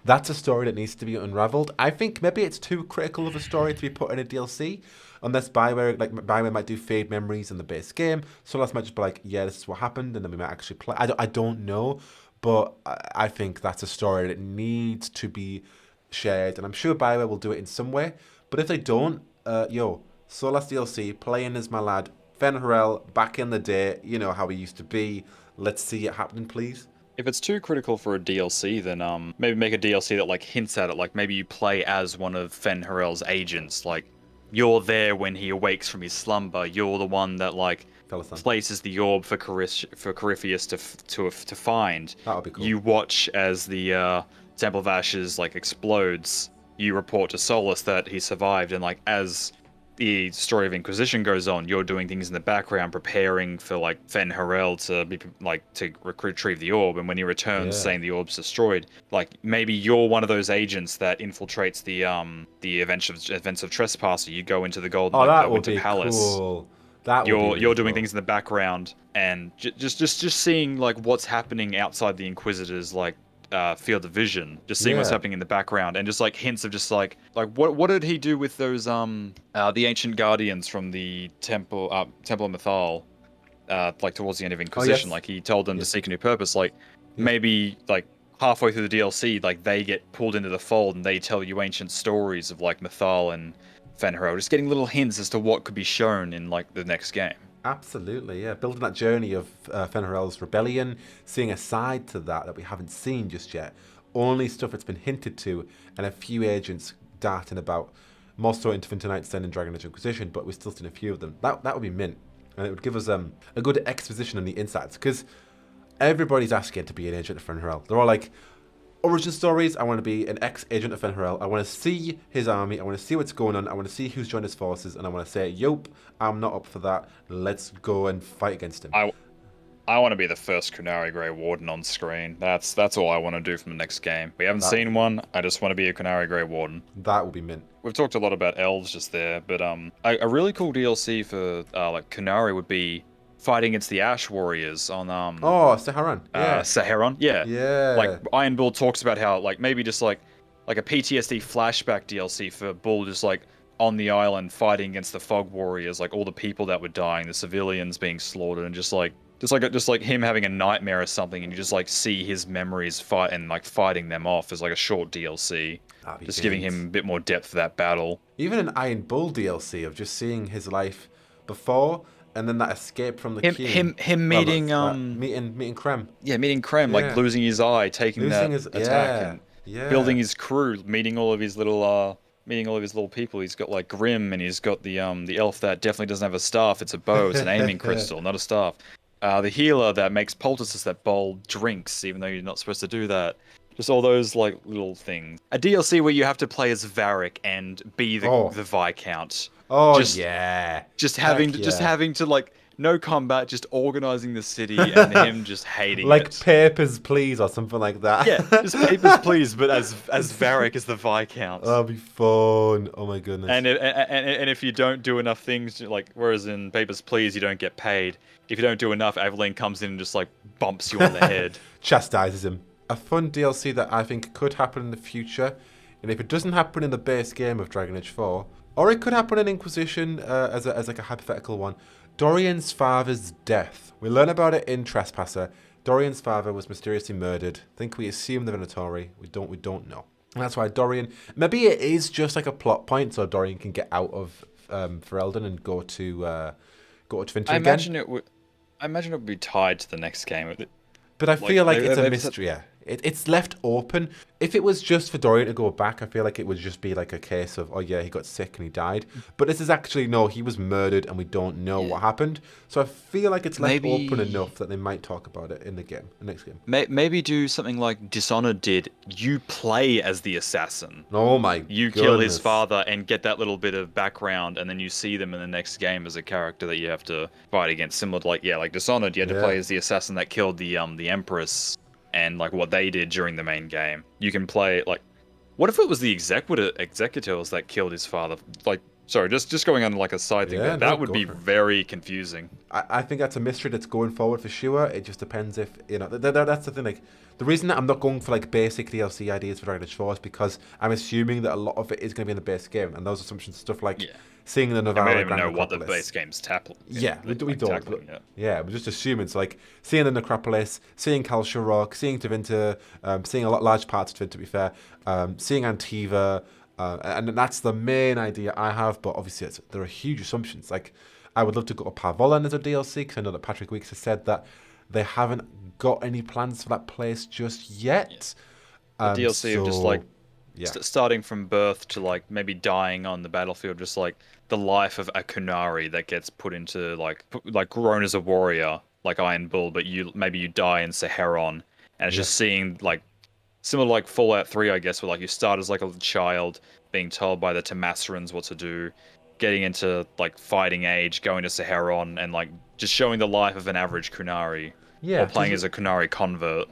A: that's a story that needs to be unraveled. I think maybe it's too critical of a story to be put in a DLC. Unless Bioware might do fade memories in the base game. Solas might just be like, yeah, this is what happened, and then we might actually play. I don't know, but I think that's a story that needs to be shared, and I'm sure Bioware will do it in some way. But if they don't, Solas DLC, playing as my lad, Fen'Harel, back in the day, you know how he used to be. Let's see it happening, please.
B: If it's too critical for a DLC, then maybe make a DLC that like hints at it. Like maybe you play as one of Fen'Harel's agents, like. You're there when he awakes from his slumber. You're the one that like places the orb for Corypheus to find.
A: That would be cool.
B: You watch as the Temple of Ashes like explodes. You report to Solas that he survived, and like as the story of Inquisition goes on, you're doing things in the background, preparing for like Fen'Harel to be like to retrieve the orb, and when he returns, saying the orb's destroyed, like maybe you're one of those agents that infiltrates the events of Trespasser. You go into the Golden Winter Palace.
A: Cool.
B: You're doing things in the background, and just seeing like what's happening outside the Inquisitor's like field of vision, just seeing what's happening in the background, and just like hints of just like what did he do with those the ancient guardians from the temple of Mythal, like towards the end of Inquisition. Like he told them to seek a new purpose. Like maybe like halfway through the DLC, like they get pulled into the fold and they tell you ancient stories of like Mythal and Fen'Harel, just getting little hints as to what could be shown in like the next game.
A: Absolutely, yeah. Building that journey of Fen'Harel's rebellion, seeing a side to that we haven't seen just yet. Only stuff that's been hinted to, and a few agents darting about. More so into Infinite Night's End and Dragon Age Inquisition, but we've still seen a few of them. That would be mint, and it would give us a good exposition on the insides, because everybody's asking to be an agent of Fen'Harel. They're all like, origin stories, I want to be an ex-agent of Fen'Harel. I want to see his army. I want to see what's going on. I want to see who's joined his forces. And I want to say, yup, I'm not up for that. Let's go and fight against him.
B: I want to be the first Qunari Grey Warden on screen. That's all I want to do from the next game. We haven't seen one. I just want to be a Qunari Grey Warden.
A: That will be mint.
B: We've talked a lot about elves just there, but a really cool DLC for like Qunari would be fighting against the Ash Warriors on
A: Saharan.
B: Saharan, yeah. Like Iron Bull talks about how like maybe just like a PTSD flashback DLC for Bull, just like on the island fighting against the Fog Warriors, like all the people that were dying, the civilians being slaughtered, and just like him having a nightmare or something, and you just like see his memories fight and like fighting them off as like a short DLC, just giving him a bit more depth for that battle.
A: Even an Iron Bull DLC of just seeing his life before and then that escape from the
B: Him
A: queue.
B: him
A: Well,
B: meeting
A: meeting Krem.
B: yeah, meeting Krem, like
A: Yeah.
B: losing his eye, taking
A: Losing
B: that
A: his
B: attack, and
A: yeah.
B: building his crew, meeting all of his little people. He's got like Grim, and he's got the elf that definitely doesn't have a staff. It's a bow. It's an aiming crystal, not a staff. The healer that makes poultices that bowl drinks, even though you're not supposed to do that. Just all those like little things. A DLC where you have to play as Varric and be the Viscount.
A: Oh
B: Just
A: yeah.
B: just
A: Heck
B: having to like no combat, just organizing the city and him just hating
A: like
B: it.
A: papers, please, or something like that.
B: Yeah, just papers, please, but as Varric as the Viscount.
A: That'll be fun. Oh my goodness.
B: And if you don't do enough things, like whereas in Papers, Please, you don't get paid. If you don't do enough, Evelyn comes in and just like bumps you on the head.
A: Chastises him. A fun DLC that I think could happen in the future, and if it doesn't happen in the base game of Dragon Age 4, or it could happen in Inquisition as like a hypothetical one, Dorian's father's death. We learn about it in Trespasser. Dorian's father was mysteriously murdered. I think we assume the Venatori. We don't know. And that's why Dorian... Maybe it is just like a plot point so Dorian can get out of Ferelden and go to Tvinter again.
B: I imagine it would be tied to the next game.
A: But I feel like it's a mystery. Yeah. It's left open. If it was just for Dorian to go back, I feel like it would just be like a case of, oh yeah, he got sick and he died. But this is actually, no, he was murdered and we don't know what happened. So I feel like it's left open enough that they might talk about it in the next game.
B: Maybe do something like Dishonored did. You play as the assassin.
A: Oh my
B: You
A: goodness.
B: kill his father and get that little bit of background, and then you see them in the next game as a character that you have to fight against. Similar to like Dishonored, you had to play as the assassin that killed the Empress. And like what they did during the main game, you can play like, what if it was the executors that killed his father? Like, sorry, just going on like a side thing. That would be very confusing.
A: I think that's a mystery that's going forward for sure. It just depends if that's the thing. Like the reason that I'm not going for like basic DLC ideas for Dragon Age 4 is because I'm assuming that a lot of it is going to be in the base game, and those assumptions stuff like. Yeah. Seeing the Navarra
B: I don't even know
A: Necropolis.
B: what the base game's tackling.
A: Yeah, we don't.
B: Tackling,
A: yeah, we're just assuming. So, like, seeing the Necropolis, seeing Kal Sharok, seeing Tvinter, seeing large parts of Tvinter, to be fair, seeing Antiva, and that's the main idea I have. But obviously, there are huge assumptions. Like, I would love to go to Parvolan as a DLC, because I know that Patrick Weeks has said that they haven't got any plans for that place just yet.
B: Yeah. The DLC of just like starting from birth to like maybe dying on the battlefield, just like the life of a Kunari that gets put into like grown as a warrior like Iron Bull, but maybe you die in Saharon, and it's just seeing like similar to like Fallout 3, I guess, where like you start as like a child being told by the Tamasrans what to do, getting into like fighting age, going to Saharon, and like just showing the life of an average Kunari, or playing as a Kunari convert.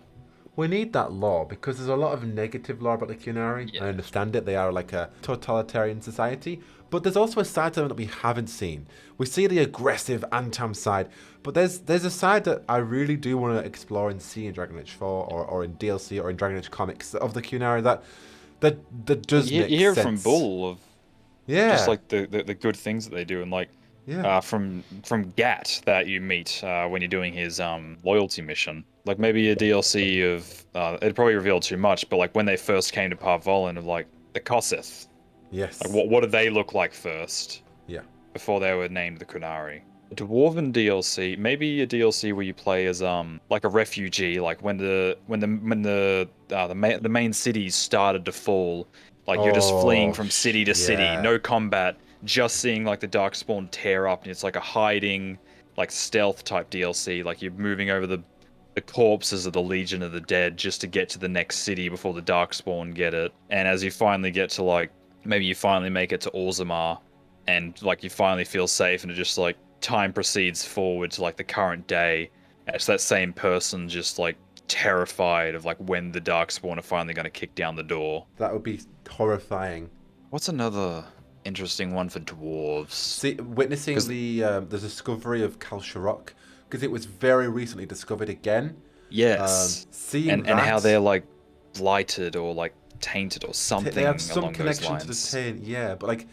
A: We need that lore, because there's a lot of negative lore about the Kunari. I understand it. They are like a totalitarian society. But there's also a side to them that we haven't seen. We see the aggressive Antam side, but there's a side that I really do want to explore and see in Dragon Age 4 or in DLC or in Dragon Age comics of the Kunari that does make sense.
B: You hear from Bull of just like the good things that they do, and like from Gat that you meet when you're doing his loyalty mission. Like maybe a DLC of it'd probably reveal too much, but like when they first came to Parvolan, of like the Kossith.
A: Yes.
B: Like what did they look like first?
A: Yeah.
B: Before they were named the Kunari. A Dwarven DLC, maybe a DLC where you play as like a refugee, like when the main cities started to fall, like you're just fleeing from city to city, no combat, just seeing like the Darkspawn tear up, and it's like a hiding, like stealth type DLC, like you're moving over the corpses of the Legion of the Dead just to get to the next city before the Darkspawn get it. And as you finally get to like, maybe you finally make it to Orzammar, and like you finally feel safe, and it just like time proceeds forward to like the current day. And it's that same person just like terrified of like when the Darkspawn are finally going to kick down the door.
A: That would be horrifying.
B: What's another interesting one for dwarves?
A: See, witnessing the discovery of Kal Sharok, because it was very recently discovered again.
B: Yes.
A: Seeing
B: and how they're like blighted or like tainted or something.
A: They have some
B: along
A: connection
B: those
A: to
B: lines.
A: the taint, yeah. But like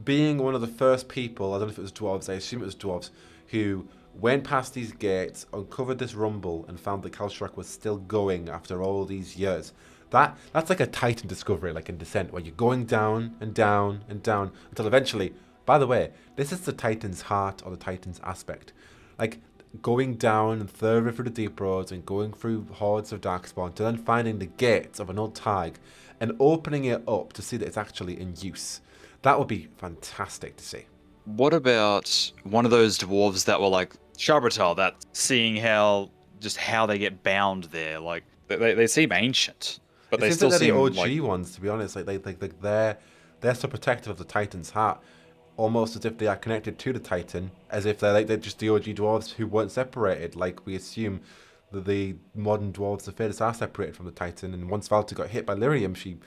A: being one of the first people, I don't know if it was dwarves, I assume it was dwarves, who went past these gates, uncovered this rumble, and found that Kal Sharok was still going after all these years. That's like a Titan discovery, like in Descent, where you're going down and down and down until eventually, By the way, this is the Titan's heart or the Titan's aspect. Like, going down and further through the deep roads and going through hordes of darkspawn to then finding the gates of an old tag and opening it up to see that it's actually in use. That would be fantastic to see.
B: What about one of those dwarves that were like Sharbatal, that seeing how they get bound there, like they seem ancient, but they still seem
A: the OG
B: like
A: ones, to be honest. Like they're so protective of the Titan's heart, almost as if they are connected to the Titan, as if they're just the OG dwarves who weren't separated. Like we assume that the modern dwarves of Thedas are separated from the Titan, and once Valta got hit by Lyrium, she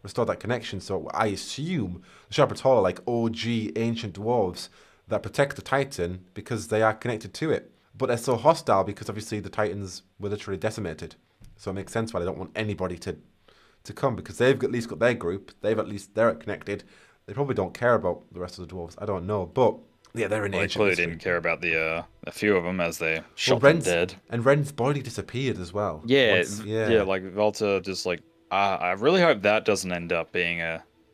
A: restored that connection. So I assume the Sharbatal are like OG ancient dwarves that protect the Titan because they are connected to it. But they're so hostile because obviously the Titans were literally decimated. So it makes sense why they don't want anybody to come, because they've at least got their group. They're connected. They probably don't care about the rest of the dwarves. I don't know, but yeah, they're in ancient
B: clearly
A: history.
B: didn't care about the a few of them as they shot them dead.
A: And Ren's body disappeared as well.
B: Yeah, like Valta just like I really hope that doesn't end up being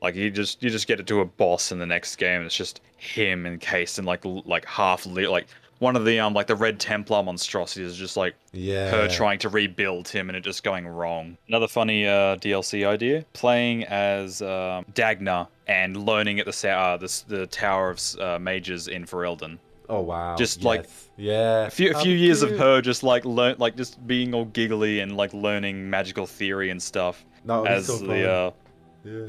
B: like you just get it to a boss in the next game. It's just him encased in like half like one of the like the Red Templar monstrosity is just like her trying to rebuild him and it just going wrong. Another funny DLC idea: playing as Dagna and learning at the Tower of Mages in Ferelden.
A: Oh wow!
B: Just like
A: a
B: few years of her just like just being all giggly and like learning magical theory and stuff. As so the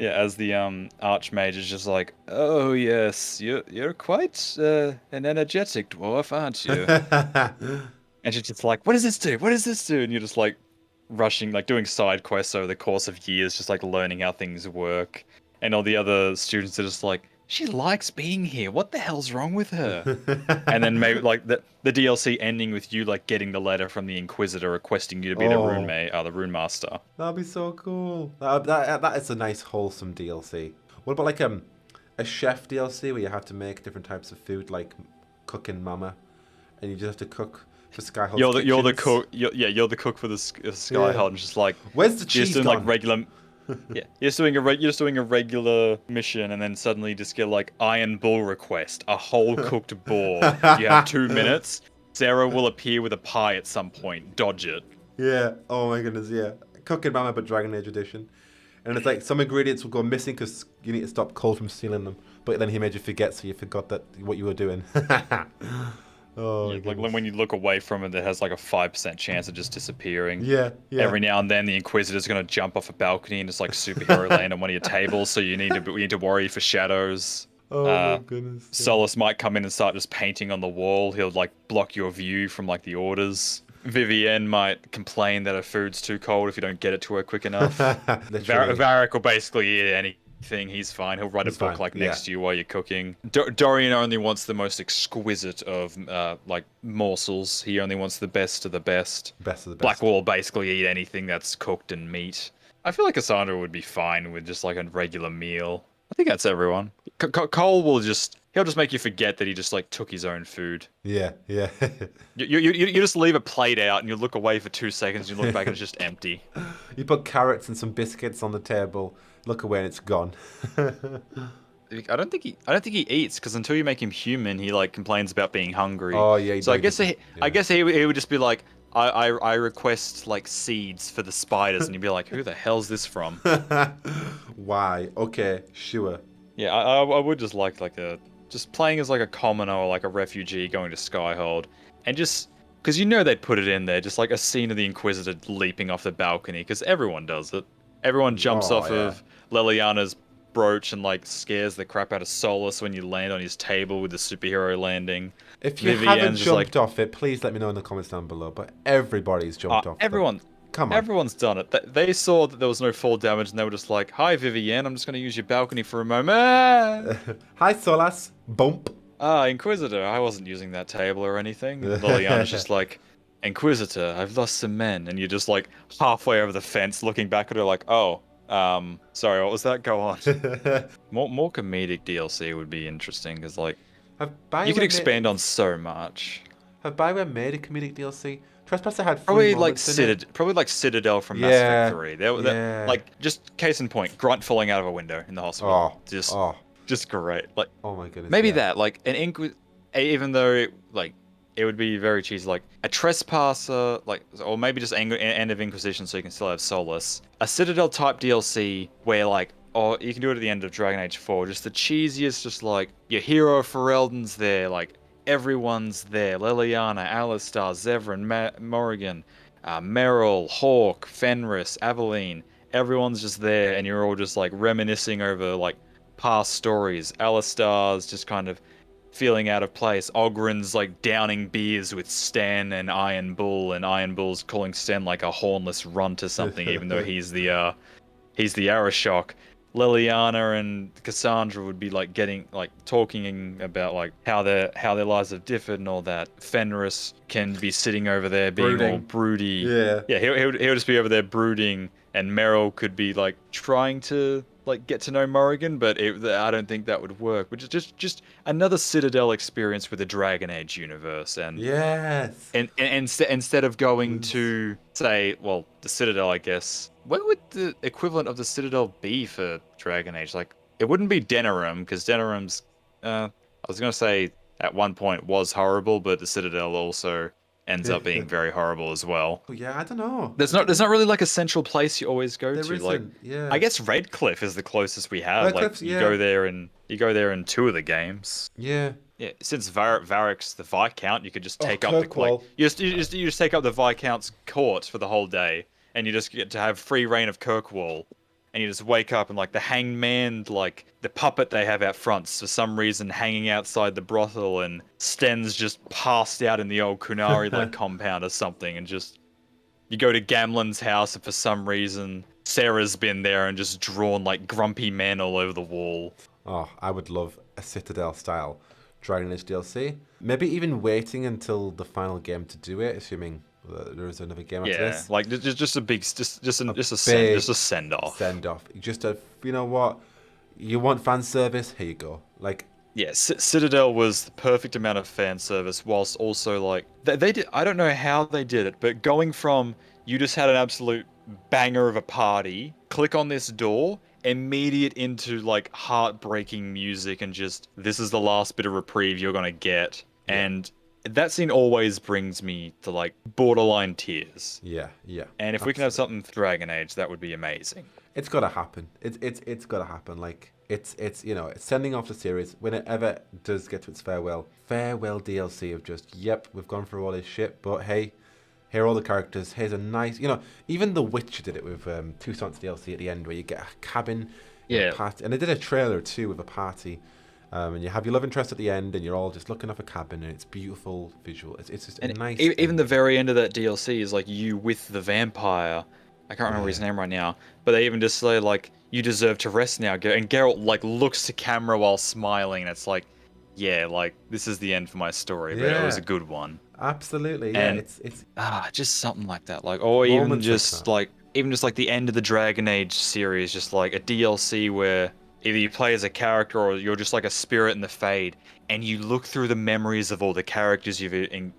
B: as the Archmage is just like, oh yes, you're quite an energetic dwarf, aren't you? And she's just like, what does this do? What does this do? And you're just like rushing, like doing side quests over the course of years, just like learning how things work. And all the other students are just like, she likes being here. What the hell's wrong with her? And then maybe like the DLC ending with you like getting the letter from the Inquisitor requesting you to be the rune master.
A: That'd be so cool. That is a nice wholesome DLC. What about like a chef DLC where you have to make different types of food, like cooking mama, and you just have to cook for Skyhawk's
B: You're the cook. You're the cook for the Skyhawk. And just like,
A: where's the cheese
B: doing
A: gone?
B: Like regular. Yeah, you're just doing a regular mission, and then suddenly you just get like Iron Bull request, a whole cooked boar. You have 2 minutes. Sarah will appear with a pie at some point. Dodge it.
A: Yeah. Oh my goodness. Yeah. Cooking Mama, but Dragon Age edition. And it's like some ingredients will go missing because you need to stop Cole from stealing them. But then he made you forget, so you forgot what you were doing. Oh,
B: yeah, like when you look away from it, it has like a 5% chance of just disappearing.
A: Yeah.
B: Every now and then, the Inquisitor's gonna jump off a balcony and just like superhero land on one of your tables, so we need to worry for shadows.
A: Oh my goodness. Yeah.
B: Solas might come in and start just painting on the wall. He'll like block your view from like the orders. Vivienne might complain that her food's too cold if you don't get it to her quick enough. Varric will basically eat anything. He's fine. He'll write a book next to you while you're cooking. Dorian only wants the most exquisite of like morsels. He only wants the best of the best.
A: Best of the best.
B: Blackwall will basically eat anything that's cooked and meat. I feel like Cassandra would be fine with just like a regular meal. I think that's everyone. Cole will he'll just make you forget that he just like took his own food.
A: Yeah.
B: You just leave a plate out and you look away for 2 seconds. You look back and it's just empty.
A: You put carrots and some biscuits on the table. Look away and it's gone.
B: I don't think he eats, because until you make him human, he like complains about being hungry.
A: Oh yeah.
B: So I guess he would just be like, I request like seeds for the spiders, and you'd be like, who the hell's this from?
A: Why? Okay, sure.
B: Yeah, I would just like just playing as like a commoner or like a refugee going to Skyhold, and just because they'd put it in there, just like a scene of the Inquisitor leaping off the balcony, because everyone does it. Everyone jumps off of Leliana's brooch and like scares the crap out of Solas when you land on his table with the superhero landing.
A: If you haven't jumped off it, please let me know in the comments down below. But everybody's jumped off.
B: Everyone.
A: Come on.
B: Everyone's done it. They saw that there was no fall damage and they were just like, hi Vivienne, I'm just going to use your balcony for a moment.
A: Hi Solas. Bump.
B: Inquisitor, I wasn't using that table or anything. And Liliana's just like, Inquisitor, I've lost some men. And you're just like halfway over the fence looking back at her like, oh, sorry, what was that? Go on. More comedic DLC would be interesting, because like, you could expand on so much.
A: Have Bioware made a comedic DLC? Trespasser had
B: probably like Citadel from Mass Effect 3. Like, just case in point, Grunt falling out of a window in the hospital. just great. Like,
A: Oh my goodness.
B: maybe
A: yeah.
B: that, like even though it would be very cheesy, like a trespasser, like, or maybe just end of Inquisition, so you can still have Solas. A Citadel type DLC where like, or you can do it at the end of Dragon Age 4, just the cheesiest, just like your hero Ferelden's there, like everyone's there, Liliana, Alistar, Zevran, Morrigan, Merrill, Hawk, Fenris, Aveline. Everyone's just there, and you're all just like reminiscing over like past stories. Alistar's just kind of feeling out of place. Ogren's like downing beers with Stan and Iron Bull, and Iron Bull's calling Stan like a hornless runt or something, even though he's the Arashok. Liliana and Cassandra would be like talking about like how their lives have differed and all that. Fenris can be sitting over there being all broody. Yeah, he'll just be over there brooding, and Meryl could be like trying to like get to know Morrigan, but I don't think that would work. Which is just another Citadel experience with the Dragon Age universe, and
A: Yes.
B: and instead of going to say, well, the Citadel, I guess. What would the equivalent of the Citadel be for Dragon Age? Like, it wouldn't be Denerim, because Denerim's, I was gonna say at one point was horrible, but the Citadel also ends up being very horrible as well.
A: Oh, yeah, I don't know.
B: There's not really like a central place you always go
A: There
B: to.
A: isn't,
B: Like,
A: yeah.
B: I guess Redcliffe is the closest we have.
A: Redcliffe's,
B: Like, you
A: yeah.
B: go there in 2 of the games.
A: Yeah.
B: Yeah, since Varric's the Viscount, you could just take up the
A: Kirkwall.
B: you just take up the Viscount's court for the whole day, and you just get to have free reign of Kirkwall, and you just wake up and like the hanged man, like the puppet they have out front, for some reason hanging outside the brothel, and Sten's just passed out in the old Kunari like compound or something, and just you go to Gamlen's house, and for some reason Sarah's been there and just drawn like grumpy men all over the wall.
A: Oh, I would love a Citadel style Dragon Age DLC. Maybe even waiting until the final game to do it, assuming there is another game after
B: Yeah,
A: this.
B: like just a big, just a send off.
A: Send off. Just you know what? You want fan service? Here you go. Like,
B: Yeah, Citadel was the perfect amount of fan service, whilst also like they did. I don't know how they did it, but going from you just had an absolute banger of a party, click on this door, immediate into like heartbreaking music, and just this is the last bit of reprieve you're gonna get, and that scene always brings me to like borderline tears.
A: yeah.
B: And if we can have something for Dragon Age, that would be amazing.
A: It's gotta happen. It's gotta happen. Like, it's it's sending off the series when it ever does get to its farewell DLC of just, yep, we've gone through all this shit, but hey, here are all the characters. Here's a nice, even The Witcher did it with Toussaint's DLC at the end, where you get a cabin, a party, and they did a trailer too with a party, and you have your love interest at the end, and you're all just looking off a cabin, and it's beautiful visual. It's just a nice.
B: Even the very end of that DLC is like you with the vampire. I can't remember his name right now, but they even just say like, "You deserve to rest now," and Geralt like looks to camera while smiling, and it's like, yeah, like this is the end for my story, but it was a good one.
A: Absolutely, yeah.
B: And
A: it's
B: just something like that, like, or even
A: Moments
B: just
A: like
B: like the end of the Dragon Age series, just like a DLC where either you play as a character or you're just like a spirit in the Fade, and you look through the memories of all the characters you've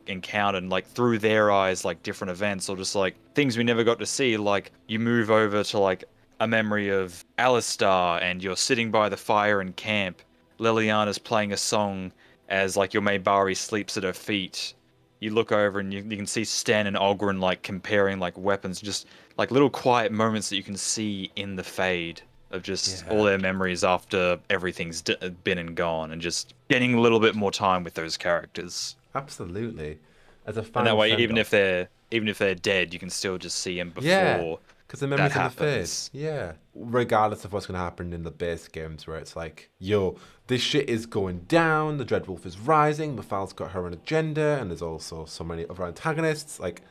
B: encountered, and like through their eyes, like different events or just like things we never got to see. Like you move over to like a memory of Alistar, and you're sitting by the fire in camp. Liliana's playing a song as like your Maybari sleeps at her feet. You look over and you can see Stan and Ogren like comparing like weapons, just like little quiet moments that you can see in the Fade of just all their memories after everything's been and gone, and just getting a little bit more time with those characters.
A: absolutely. As a fan,
B: And that way, even if they're dead, you can still just see them before.
A: Yeah, because the memories in the
B: happens.
A: face. Yeah. Regardless of what's going to happen in the base games, where it's like, yo, this shit is going down, the Dreadwolf is rising, Mafal's got her own agenda, and there's also so many other antagonists. Like,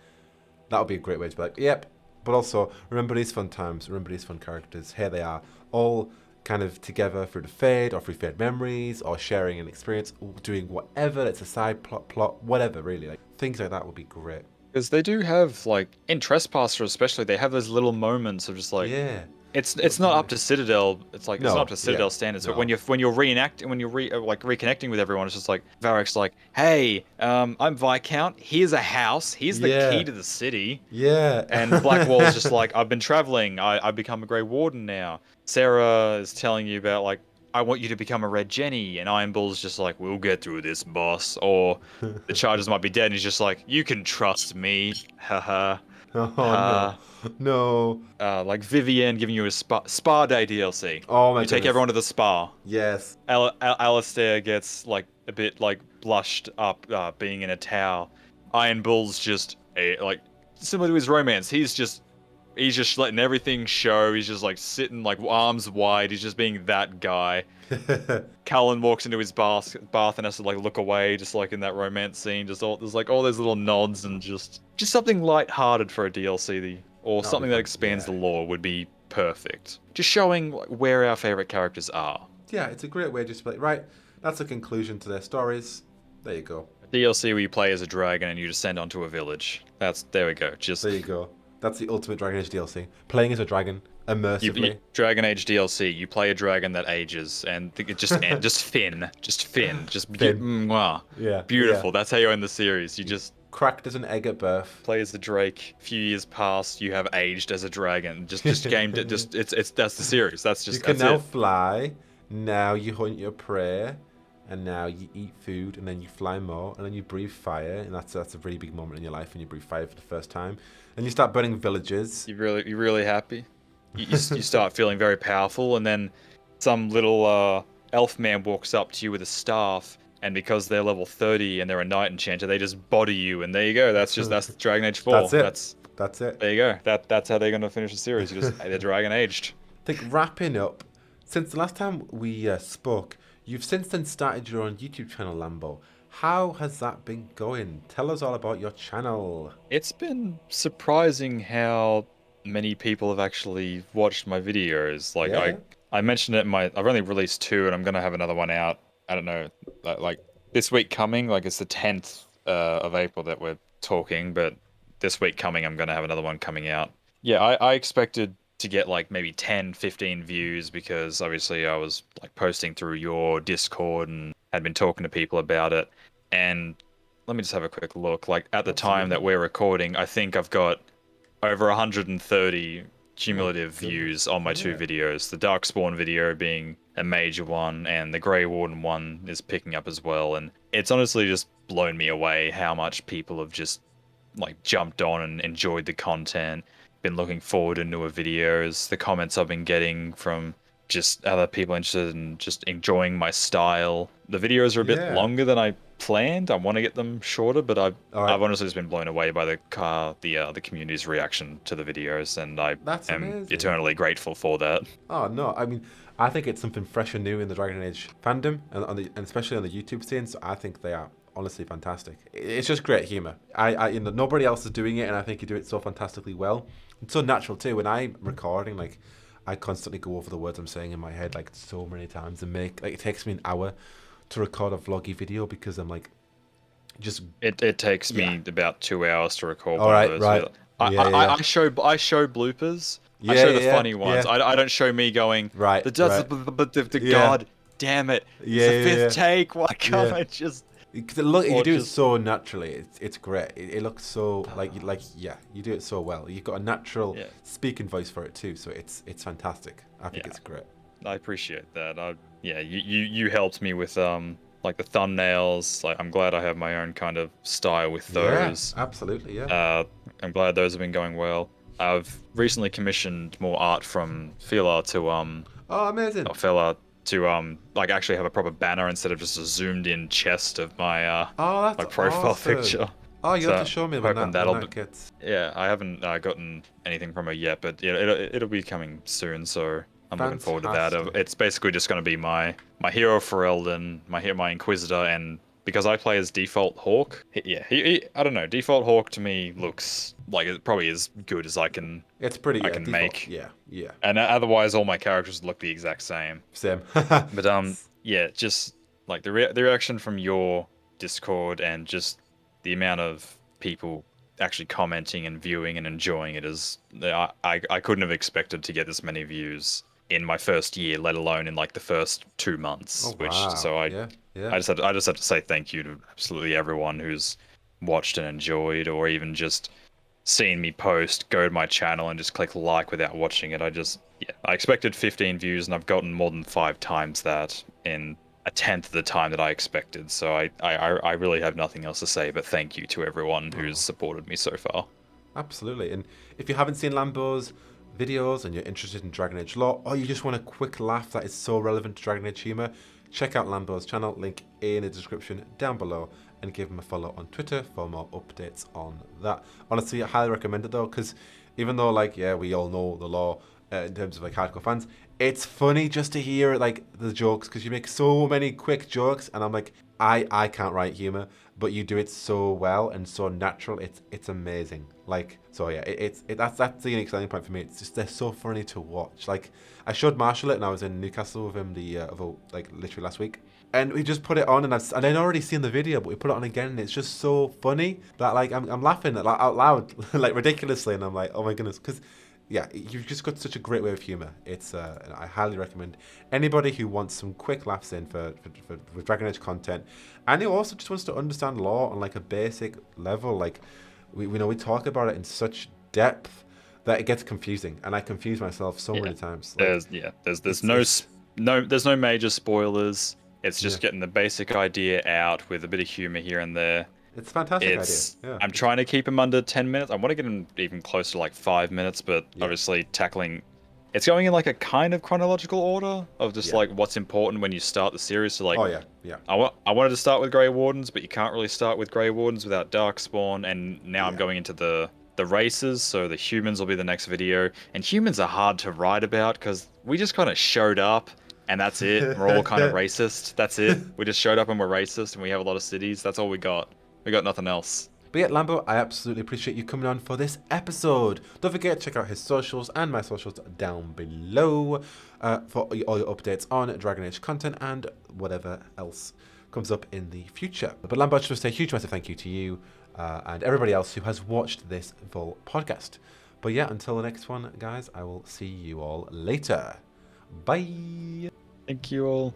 A: that would be a great way to be like, yep. But also, remember these fun times, remember these fun characters. Here they are, all kind of together through the Fade, or through Fade memories, or sharing an experience, or doing whatever. It's a side plot, whatever, really. Like, things like that would be great.
B: Because they do have, like, in Trespasser especially, they have those little moments of just like,
A: Yeah.
B: it's not up to Citadel. It's like, it's
A: No,
B: not up to Citadel
A: yeah,
B: standards.
A: no.
B: But when you're reconnecting with everyone, it's just like Varric's like, hey, I'm Viscount. Here's a house. Here's the key to the city.
A: Yeah.
B: And Blackwall's just like, I've been traveling. I've become a Grey Warden now. Sarah is telling you about like I want you to become a red Jenny, and Iron Bull's just like, we'll get through this, boss. Or the charges might be dead, and he's just like, you can trust me, haha.
A: Oh no, no.
B: Like Vivienne giving you a spa day DLC.
A: Oh my
B: You take
A: goodness.
B: everyone to the spa.
A: Yes.
B: Alistair gets like a bit like blushed up being in a towel. Iron Bull's just like similar to his romance. He's just letting everything show. He's just like sitting like arms wide. He's just being that guy. Callan walks into his bath and has to like look away, just like in that romance scene. There's like all those little nods and just something light-hearted for a DLC, or something that expands the lore would be perfect. Just showing like, where our favorite characters are.
A: Yeah, it's a great way just to be like, right, that's a conclusion to their stories. There you go.
B: DLC where you play as a dragon and you descend onto a village. There we go.
A: There you go. That's the ultimate Dragon Age DLC. Playing as a dragon immersively.
B: Dragon Age DLC. You play a dragon that ages, and it just Finn, mwah.
A: Yeah,
B: beautiful.
A: yeah.
B: That's how you end the series. You just
A: cracked as an egg at birth.
B: Play as the Drake. A few years past, you have aged as a dragon. Just gamed it. That's the series. That's just.
A: You can now fly. Now you hunt your prey. And now you eat food, and then you fly more, and then you breathe fire, and that's a really big moment in your life when you breathe fire for the first time. And you start burning villages.
B: You're really happy. You start feeling very powerful, and then some little elf man walks up to you with a staff, and because they're level 30 and they're a knight enchanter, they just body you, and there you go. That's Dragon Age 4.
A: That's it.
B: There you go. That's how they're gonna finish the series. They're dragon aged.
A: I think wrapping up, since the last time we spoke. You've since then started your own YouTube channel, Lambo. How has that been going? Tell us all about your channel.
B: It's been surprising how many people have actually watched my videos. Like I mentioned it I've only released 2 and I'm going to have another one out. I don't know, like this week coming, like it's the 10th of April that we're talking, but this week coming I'm going to have another one coming out. Yeah, I expected to get like maybe 10, 15 views because obviously I was like posting through your Discord and had been talking to people about it. And let me just have a quick look. Like at the time that we're recording, I think I've got over 130 cumulative views on my 2 videos. The Darkspawn video being a major one, and the Grey Warden one is picking up as well. And it's honestly just blown me away how much people have just like jumped on and enjoyed the content. Been looking forward to newer videos. The comments I've been getting from just other people interested in just enjoying my style. The videos are a bit longer than I planned. I want to get them shorter, but I've honestly just been blown away by the community's reaction to the videos, and I am eternally grateful for that.
A: Oh no, I mean, I think it's something fresh and new in the Dragon Age fandom, and especially on the YouTube scene. So I think they are honestly fantastic. It's just great humor. Nobody else is doing it, and I think you do it so fantastically well. It's so natural too. When I'm recording, like I constantly go over the words I'm saying in my head like so many times, and it takes me an hour to record a vloggy video because I'm like, just
B: it takes me about 2 hours to record.
A: All right, right.
B: I show bloopers. I show the funny ones. I don't show me going
A: right.
B: The god damn it. It's the 5th take. Why can't I just?
A: Because you do it so naturally. It's great. It looks so you do it so well. You've got a natural speaking voice for it too, so it's fantastic. I think it's great.
B: I appreciate that. You helped me with like the thumbnails. Like I'm glad I have my own kind of style with those.
A: Yeah, absolutely. Yeah.
B: I'm glad those have been going well. I've recently commissioned more art from Fila to
A: Oh, amazing.
B: To like actually have a proper banner instead of just a zoomed in chest of my my profile picture.
A: Oh, you have to show me when that gets.
B: Yeah, I haven't gotten anything from her yet, but it'll be coming soon, so I'm looking forward to that. It's basically just going to be my hero for Elden, my Inquisitor, and because I play as default Hawk, he I don't know, default Hawk to me looks like it's probably as good as I can.
A: It's pretty.
B: I can
A: default,
B: make.
A: Yeah.
B: And otherwise, all my characters look the exact same. But just like the reaction from your Discord and just the amount of people actually commenting and viewing and enjoying it is I couldn't have expected to get this many views in my first year, let alone in like the first 2 months.
A: Oh, wow.
B: I just have to say thank you to absolutely everyone who's watched and enjoyed, or even just seen me post, go to my channel and just click like without watching it. I expected 15 views and I've gotten more than 5 times that in a tenth of the time that I expected. So I really have nothing else to say, but thank you to everyone who's supported me so far.
A: Absolutely. And if you haven't seen Lambo's videos and you're interested in Dragon Age lore, or you just want a quick laugh that is so relevant to Dragon Age humor, check out Lambo's channel, link in the description down below, and give him a follow on Twitter for more updates on that. Honestly, I highly recommend it though, because even though, like, yeah, we all know the lore in terms of like hardcore fans, it's funny just to hear like the jokes, because you make so many quick jokes, and I'm like, I can't write humor, but you do it so well and so natural. It's amazing. Like, so yeah, that's the unique selling point for me. It's just they're so funny to watch. Like, I showed Marshall it, and I was in Newcastle with him like literally last week, and we just put it on, and I'd already seen the video, but we put it on again, and it's just so funny that like I'm laughing out loud like ridiculously, and I'm like, oh my goodness, because yeah, you've just got such a great way of humor. It's I highly recommend anybody who wants some quick laughs in for Dragon Age content, and who also just wants to understand lore on like a basic level. Like we talk about it in such depth that it gets confusing, and I confuse myself so many times. Like,
B: there's no major spoilers. It's just getting the basic idea out with a bit of humor here and there.
A: It's a fantastic idea. Yeah.
B: I'm trying to keep them under 10 minutes. I want to get them even closer to like 5 minutes, but obviously tackling... It's going in like a kind of chronological order of just like what's important when you start the series. So like, I wanted to start with Grey Wardens, but you can't really start with Grey Wardens without Darkspawn, and now I'm going into the races, so the humans will be the next video. And humans are hard to write about because we just kind of showed up and that's it. We're all kind of racist. That's it. We just showed up and we're racist and we have a lot of cities. That's all we got. We got nothing else.
A: But yeah, Lambo, I absolutely appreciate you coming on for this episode. Don't forget to check out his socials and my socials down below for all your updates on Dragon Age content and whatever else comes up in the future. But Lambo, I just want to say a huge massive thank you to you and everybody else who has watched this full podcast. But yeah, until the next one, guys, I will see you all later. Bye.
B: Thank you all.